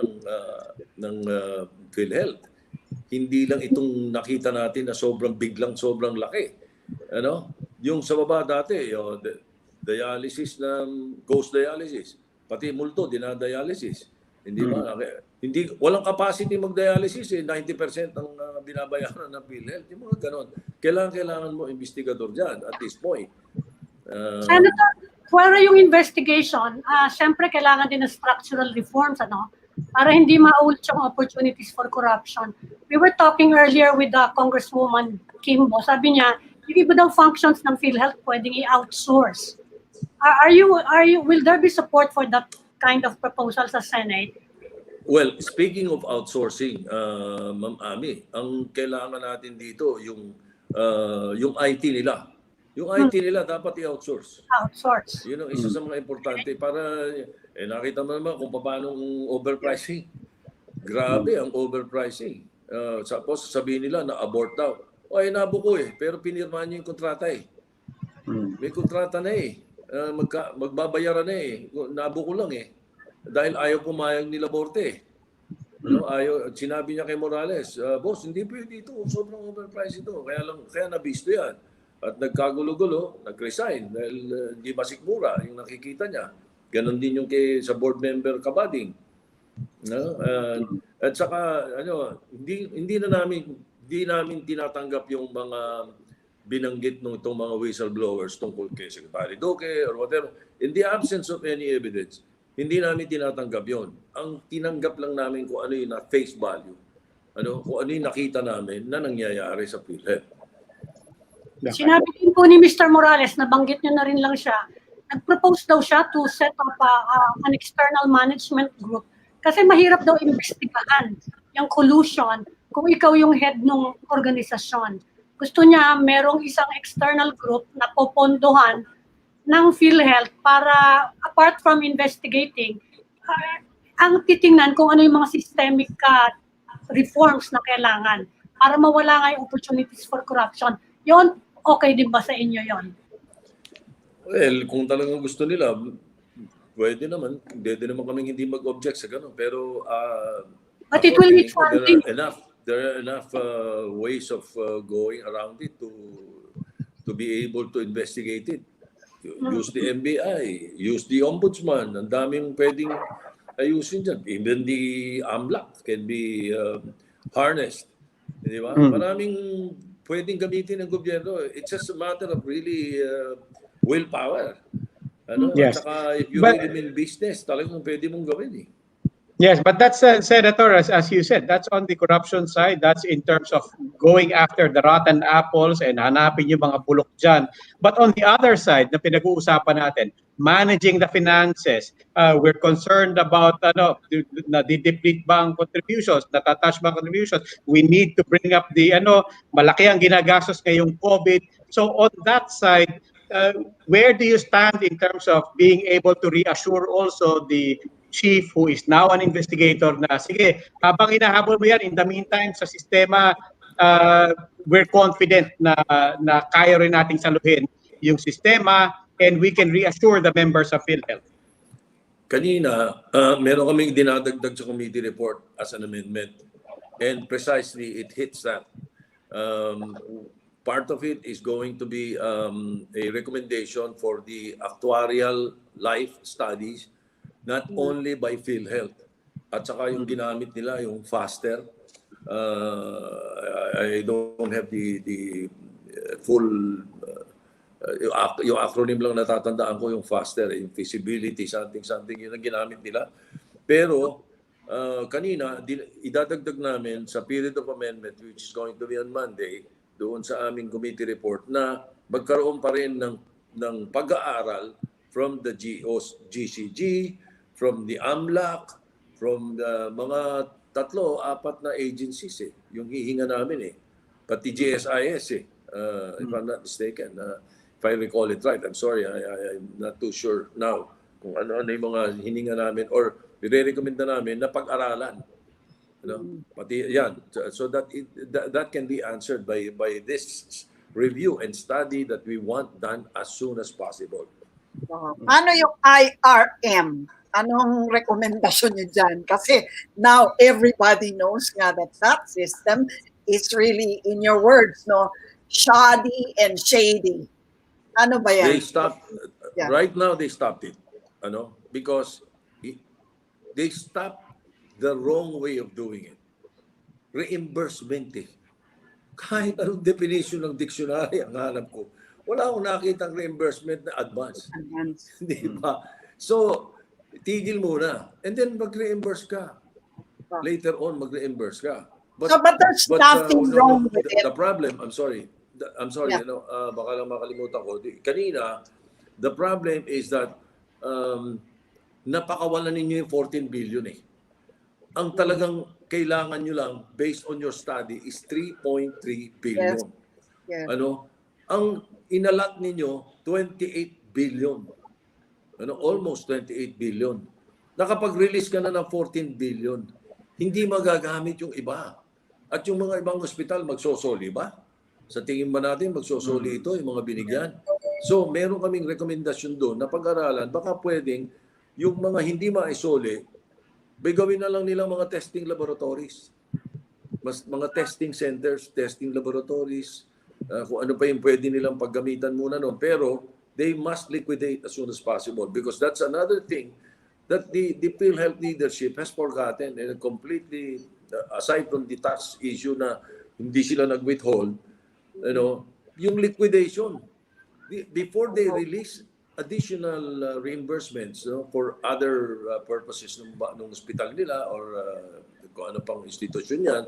ng PhilHealth. Hindi lang itong nakita natin na sobrang laki. Yung sa baba dati, dialysis ghost dialysis. Pati multo, dinadialysis. Hindi ba? Walang capacity mag-dialysis 90% ang binabayaran ng PhilHealth. Yung mga ganon. Kailangan mo investigador dyan at this point. Senator, para yung investigation, siyempre kailangan din ng structural reforms, para hindi maulit yung opportunities for corruption. We were talking earlier with the Congresswoman Quimbo. Sabi niya, yung iba daw functions ng PhilHealth pwedeng i-outsource. Will there be support for that kind of proposal sa Senate? Well, speaking of outsourcing, Ma'am Ami, ang kailangan natin dito yung IT nila. Yung IT nila dapat i-outsource. Outsource. Yun ang isa sa mga importante para nakita mo naman kung paano overpricing. Grabe ang overpricing. Tapos sabihin nila na abort daw. Nabuko pero pinirmahan niyo yung kontrata May kontrata na magbabayaran na Nabuko lang Dahil ayaw pumayag ni Laborte. Sinabi niya kay Morales, boss, hindi pwede ito. Sobrang overpriced ito. Kaya nabisto yan. At nagkagulo-gulo, nag-resign dahil hindi masikmura yung nakikita niya. Ganon din yung sa board member Kabading. At saka hindi namin tinatanggap yung mga binanggit ng itong mga whistleblowers tungkol kay Secretary Duque or whatever. In the absence of any evidence, hindi namin tinatanggap yon. Ang tinanggap lang namin kung ano yung face value. Kung ano yung nakita namin na nangyayari sa PhilHealth. Sinabi din po ni Mr. Morales, nabanggit niya na rin lang siya, nag-propose daw siya to set up an external management group kasi mahirap daw investigahan yung collusion kung ikaw yung head ng organisasyon. Gusto niya merong isang external group na popondohan ng PhilHealth para apart from investigating, ang titingnan kung ano yung mga systemic reforms na kailangan para mawala nga yung opportunities for corruption. Yon, okay din ba sa inyo yon? Well, kung talagang gusto nila, pwede naman. Pwede naman kaming hindi mag-object sa gano'n. Pero but it will need funding. There are enough ways of going around it to be able to investigate it. Use the NBI, use the Ombudsman. Ang daming pwedeng ayusin dyan. Even the AMLAC can be harnessed. Di ba? Maraming pwedeng gamitin ng gobyerno. It's just a matter of really willpower. Ano? At Yes. saka if you But really mean business, talagang pwede mong gawin eh. yes, but that's Senator, as you said, that's on the corruption side. That's in terms of going after the rotten apples and hanapin yung mga bulok dyan. But on the other side, na pinag-uusapan natin, managing the finances, we're concerned about na di-deplete ba ang contributions, natatouch ba ang contributions. We need to bring up the malaki ang ginagastos ngayong COVID. So on that side, where do you stand in terms of being able to reassure also the chief who is now an investigator na sige, habang inahabol mo yan, in the meantime sa sistema, we're confident na kaya rin nating saluhin yung sistema and we can reassure the members of PhilHealth. Kanina, meron kaming dinadagdag sa committee report as an amendment. And precisely, it hits that. Part of it is going to be a recommendation for the actuarial life studies, not only by PhilHealth. At saka yung ginamit nila, yung faster. I don't have the full... yung acronym lang natatandaan ko, yung faster, yung feasibility, something, yun ang ginamit nila. Pero kanina, idadagdag namin sa period of amendment, which is going to be on Monday, doon sa aming committee report, na magkaroon pa rin ng pag-aaral from the GCG, from the AMLAC, from the mga 3-4 na agencies yung hihinga namin pati GSIS if I'm not mistaken, if I recall it right. I'm sorry, I'm not too sure now kung ano-ano yung mga hininga namin or i-recommend na namin na pag-aralan. Pati yan, so that can be answered by this review and study that we want done as soon as possible. Ano yung IRM? Anong rekomendasyon niyo dyan? Kasi now everybody knows nga that system is really, in your words, shoddy and shady. Ano ba yan? They stopped, right now they stopped it. Because they stopped the wrong way of doing it. Reimbursement Kahit anong definition ng dictionary ang hanap ko, wala akong nakitang reimbursement na advance. Di ba? So, tigil muna. And then mag-reimburse ka. Later on, mag-reimburse ka. But there's nothing wrong with it. The problem, I'm sorry, baka lang makalimutan ko. Kanina, the problem is that napakawalan ninyo yung 14 billion Ang talagang kailangan nyo lang, based on your study, is 3.3 billion. Yes. Ang inalat ninyo, 28 billion. Almost 28 billion. Nakapag-release ka na ng 14 billion. Hindi magagamit yung iba. At yung mga ibang ospital, magsosoli ba? Sa tingin ba natin, magsosoli ito, yung mga binigyan? So, meron kaming rekomendasyon doon na pag-aralan, baka pwedeng yung mga hindi maisoli, gawin na lang nilang mga testing laboratories. Mga testing centers, testing laboratories, kung ano pa yung pwede nilang paggamitan muna noon. Pero they must liquidate as soon as possible because that's another thing that the PhilHealth leadership has forgotten and completely, aside from the tax issue na hindi sila nag-withhold, yung liquidation. Before they release additional reimbursements for other purposes ng hospital nila or kung ano pang institusyon yan,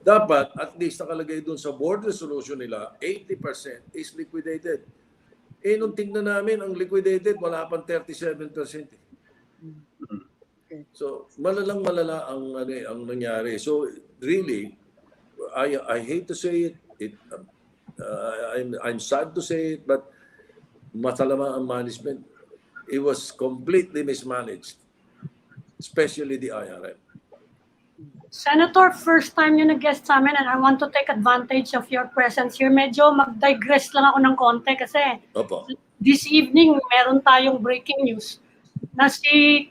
dapat at least nakalagay doon sa board resolution nila, 80% is liquidated. Nung tingnan namin, ang liquidated, wala pang 37%. So, malala ang nangyari. So, really, I hate to say it. I'm sad to say it, but matalama ang management. It was completely mismanaged, especially the IRM. Senator, first time nyo nag-guest sa amin and I want to take advantage of your presence here. Medyo mag-digress lang ako ng konti kasi this evening meron tayong breaking news na si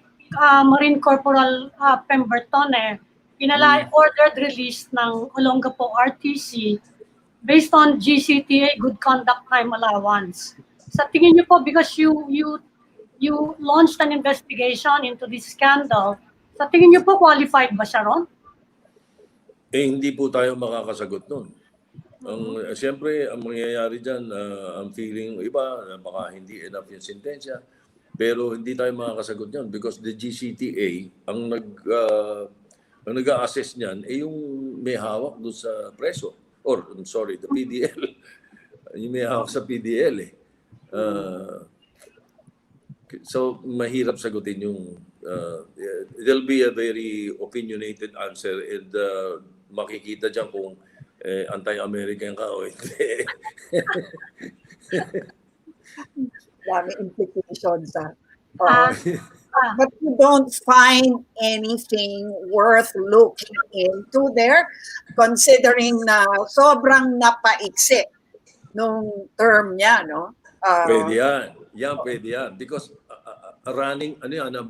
Marine Corporal Pemberton ordered release ng Olongapo RTC based on GCTA Good Conduct Time Allowance. Sa tingin niyo po, because you launched an investigation into this scandal, sa tingin niyo po qualified ba siya ron? Hindi po tayo makakasagot nun. Siyempre, ang mangyayari dyan, ang feeling iba, na baka hindi enough yung sentensya. Pero hindi tayo makakasagot niyan because the GCTA ang ang nag-a-assess niyan ay yung may hawak doon sa preso or I'm sorry, the PDL. Yung may hawak sa PDL eh. So mahirap sagutin yung there'll be a very opinionated answer and makikita diyan kung anti-American ka o hindi. Dami implications. But you don't find anything worth looking into there, considering na sobrang napaiksi nung term niya, no? Pwede yan. Yan, pwede yan. Because running,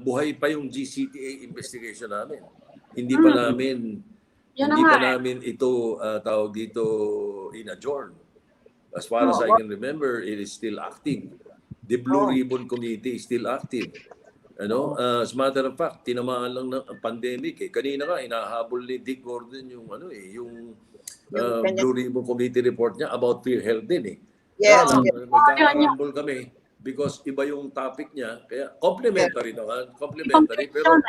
buhay pa yung GCTA investigation namin. Hindi pa namin ito tawag dito in-adjourn. As far as I can remember, it is still active. The Blue Ribbon Committee is still active. As a matter of fact, tinamaan lang ng pandemic eh. Kanina nga inahabol ni Dick Gordon yung Blue Ribbon Committee report niya about PhilHealth din eh. Yes. Nagkakarambol kami because iba yung topic niya. Kaya complementary naman. Complementary. Pero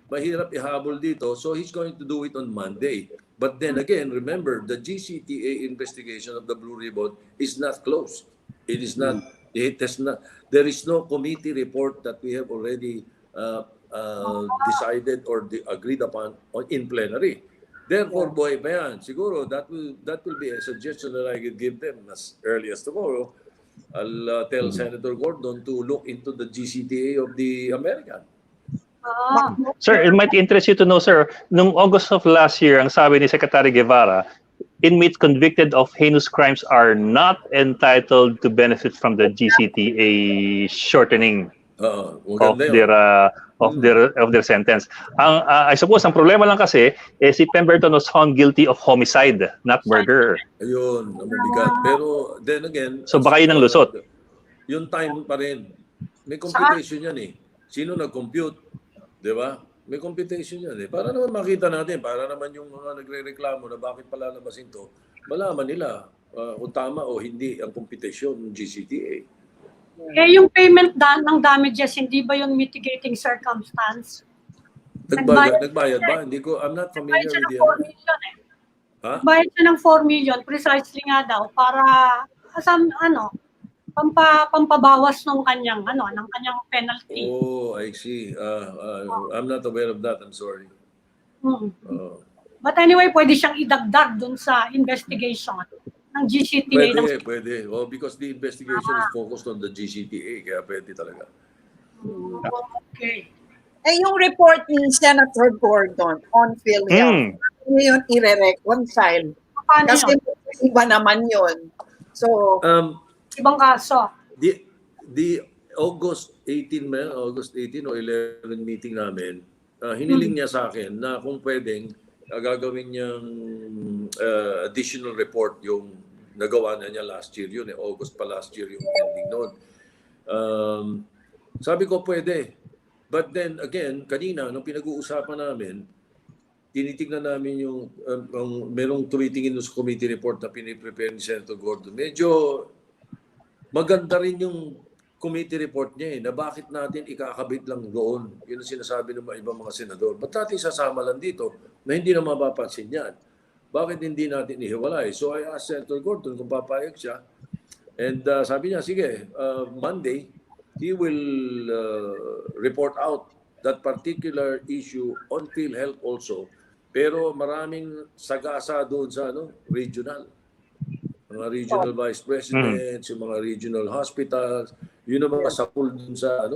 mahirap ihabol dito. So he's going to do it on Monday. But then again, remember, the GCTA investigation of the Blue Ribbon is not closed. It is not. It has not. There is no committee report that we have already decided or agreed upon in plenary. Therefore, buhay pa yan. Siguro, that will be a suggestion that I could give them as early as tomorrow. I'll tell Senator Gordon to look into the GCTA of the American. Sir, it might interest you to know, sir, noong August of last year, ang sabi ni Secretary Guevara, inmates convicted of heinous crimes are not entitled to benefit from the GCTA shortening of their sentence. I suppose ang problema lang kasi si Pemberton was found guilty of homicide, not murder. Ayun, mabigat. Pero then again, so baka yun ang lusot. Yung time pa rin. May computation yan eh. Sino nag-compute? Di ba? May computation yan eh. Para naman makita natin, para naman yung mga nagre-reklamo na bakit palalabasin to, malaman nila kung tama o hindi ang computation ng GCTA. Yung payment ng damages, hindi ba yung mitigating circumstance? Nagbayad ba? Hindi ko, I'm not familiar with the $4 million eh. Bayad siya ng 4 million, precisely nga daw, para pampabawas ng kanyang penalty. Oh, I see. I'm not aware of that. I'm sorry. But anyway, pwede siyang idagdag dun sa investigation ng GCTA. Pwede. Oh, because the investigation is focused on the GCTA, kaya pwede talaga. Okay. Yung report ni Senator Gordon on PhilHealth, ano yun i-reconcile? Kasi iba naman yun. So, ibang kaso. The August 18 o 11 meeting namin, hiniling niya sa akin na kung pwedeng gagawin niyang additional report yung nagawa na niya last year. Yun August pa last year yung ending noon. Sabi ko pwede. But then again, kanina nung pinag-uusapan namin, tinitingnan namin yung merong tumitingin sa committee report na piniprepare ni Senator Gordon. Medyo maganda rin yung committee report niya na bakit natin ikakabit lang doon. Yun ang sinasabi ng ibang mga senador. Ba't natin sasama lang dito na hindi na mapapansin yan? Bakit hindi natin ihiwalay? So I asked Senator Gordon kung papayag siya. And sabi niya, sige, Monday, he will report out that particular issue on PhilHealth also. Pero maraming sagasa doon sa regional. Mga regional vice presidents, yung mga regional hospitals, yun ang mga sapul dun sa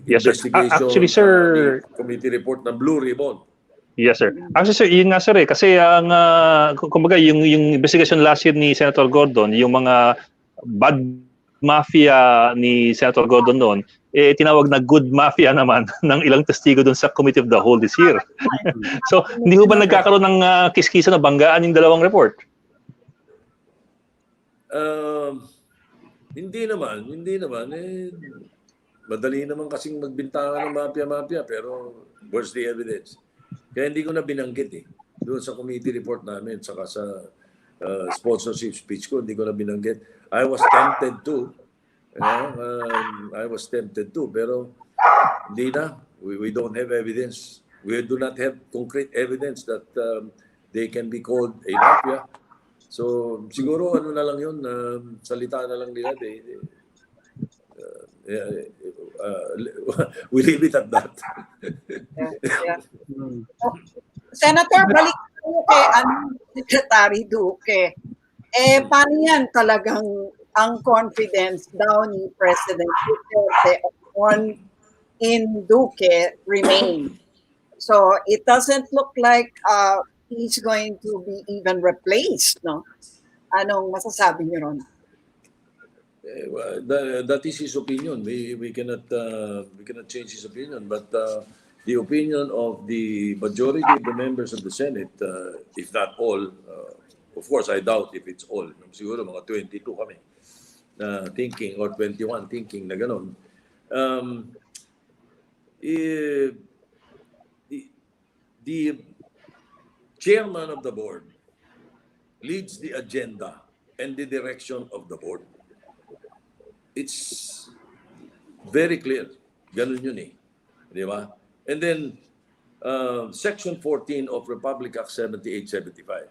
yes, sir. Actually, sir, committee report ng Blue Ribbon. Yes, sir. Actually, sir, yun nga, sir, kasi ang kumbaga yung investigation last year ni Senator Gordon, yung mga bad mafia ni Senator Gordon noon, tinawag na good mafia naman ng ilang testigo doon sa Committee of the Whole this year. So, hindi ho ba nagkakaroon ng kiskisa na banggaan yung dalawang report? Hindi naman. Madali naman kasing magbintangan ng mafia-mafia, pero where's the evidence? Kaya hindi ko na binanggit doon sa committee report namin, saka sa sponsorship speech ko, hindi ko na binanggit. I was tempted to, I was tempted to, pero hindi na. We don't have evidence. We do not have concrete evidence that they can be called a mafia. So siguro ano na lang yun, salita na lang nila. We leave it at that. Yeah. Senator, balik tayo kay Secretary Duque. Paano yan talagang ang confidence daw ni President Tito in Duque remain? So it doesn't look like he's going to be even replaced, no? Anong masasabi niyo ron? That is his opinion. We cannot change his opinion. But the opinion of the majority of the members of the Senate, if not all, of course, I doubt if it's all. Siguro mga 22 kami thinking, or 21 thinking na gano'n. The chairman of the board leads the agenda and the direction of the board. It's very clear. Ganun yun eh. Di ba? And then, Section 14 of Republic Act 7875,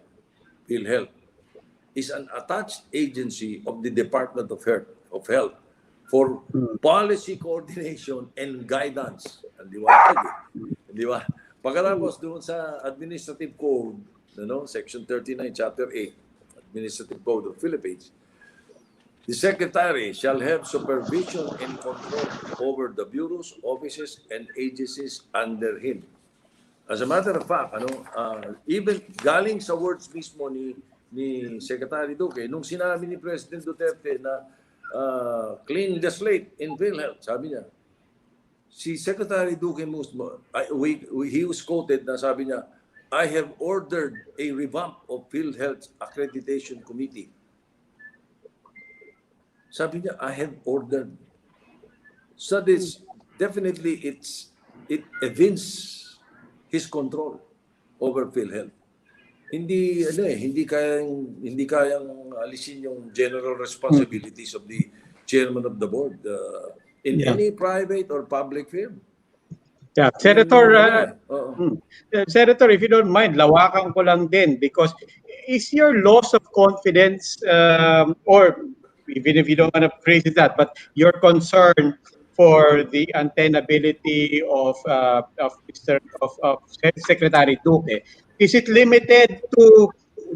PhilHealth, is an attached agency of the Department of Health for policy coordination and guidance. Di ba? Di ba? Pagkatapos doon sa Administrative Code, Section 39, Chapter 8, Administrative Code of Philippines, the Secretary shall have supervision and control over the bureaus, offices, and agencies under him. As a matter of fact, even galing sa words mismo ni Secretary Duque, nung sinabi ni President Duterte na clean the slate in PhilHealth, sabi niya, si Secretary Duque he was quoted na sabi niya, I have ordered a revamp of PhilHealth's accreditation committee. Sabi niya, I have ordered. So this definitely it evinces his control over PhilHealth. Hindi kayang alisin yung general responsibilities of the chairman of the board in any private or public firm. Yeah, Senator, Senator, if you don't mind, lawakan ko lang din, because is your loss of confidence, or even if you don't want to phrase it that, but your concern for the untenability of Secretary Duque, is it limited to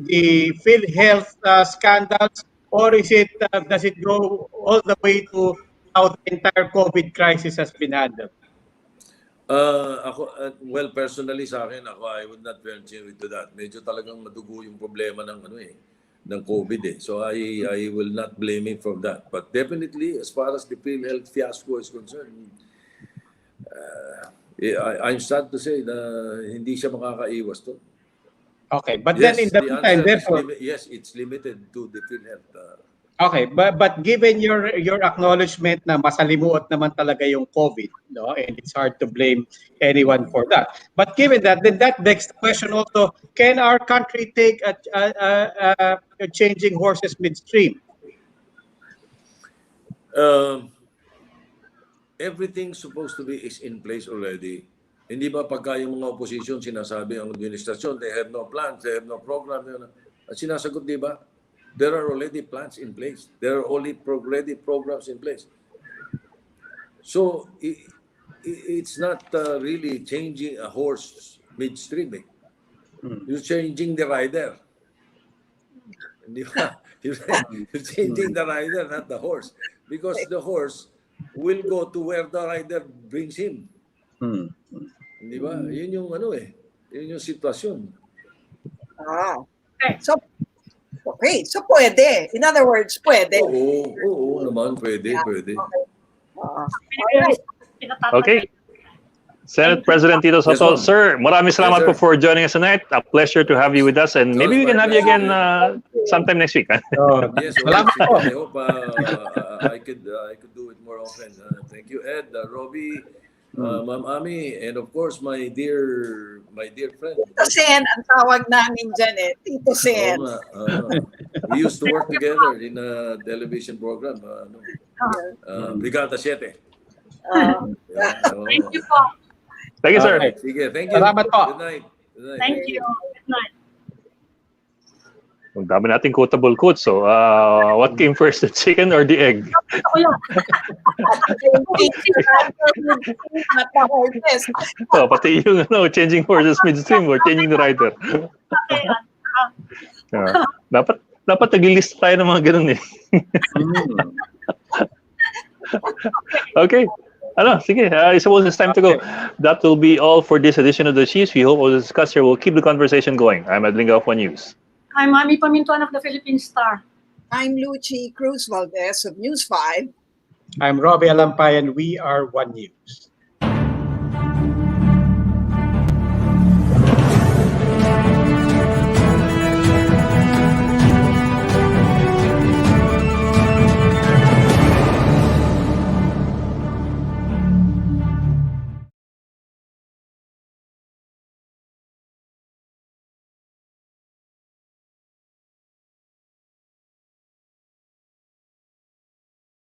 the PhilHealth scandals, or is it does it go all the way to how the entire COVID crisis has been handled? Well, personally sa akin, I would not venture into that. Medyo talagang madugo yung problema ng ng COVID eh. So I will not blame him for that. But definitely, as far as the PhilHealth fiasco is concerned, I'm sad to say na hindi siya makakaiwas to. Okay, but yes, then in the meantime, therefore, yes, it's limited to the PhilHealth. Okay, but given your acknowledgement na masalimuot naman talaga yung COVID, no, and it's hard to blame anyone for that. But given that, then that begs the question also: can our country take a changing horses midstream? Everything supposed to be is in place already. Hindi ba pagka yung mga opposition sinasabi ang administrasyon, they have no plans, they have no program, sinasagot, di ba? There are already plans in place. There are already programs in place. So it's not really changing a horse midstream. Eh. You're changing the rider. You're changing the rider, not the horse. Because the horse will go to where the rider brings him. Di ba? Yun yung yun yung sitwasyon. Okay, so pwede. In other words, pwede. Oo naman, pwede. Okay. Senate President Tito Sotto, sir, maraming salamat po for joining us tonight. A pleasure to have you with us, and maybe we can have you again sometime next week. Yes, I hope I could do it more often. Thank you, Ed, Robbie, Ma'am Ami, and of course my dear friend. Tito Sen, ang tawag namin dyan eh. Tito Sen. We used to work together in a television program. Brigada 7. Thank you po. Thank you, sir. Okay. Sige, thank you. Salamat po. Good night. Good night. Thank you. Good night. Ang dami nating quotable quotes. So, what came first, the chicken or the egg? Ako yun. Oh, pati yung changing horses midstream or changing the rider. Okay. Dapat nag-list tayo ng mga ganun eh. Okay. Sige. I suppose it's time to go. That will be all for this edition of The Cheese. We hope all the discussion will keep the conversation going. I'm Adlinga of One News. I'm Mami Pamintuan of the Philippine Star. I'm Lucy Cruz Valdez of News 5. I'm Robbie Alampay, and we are One News.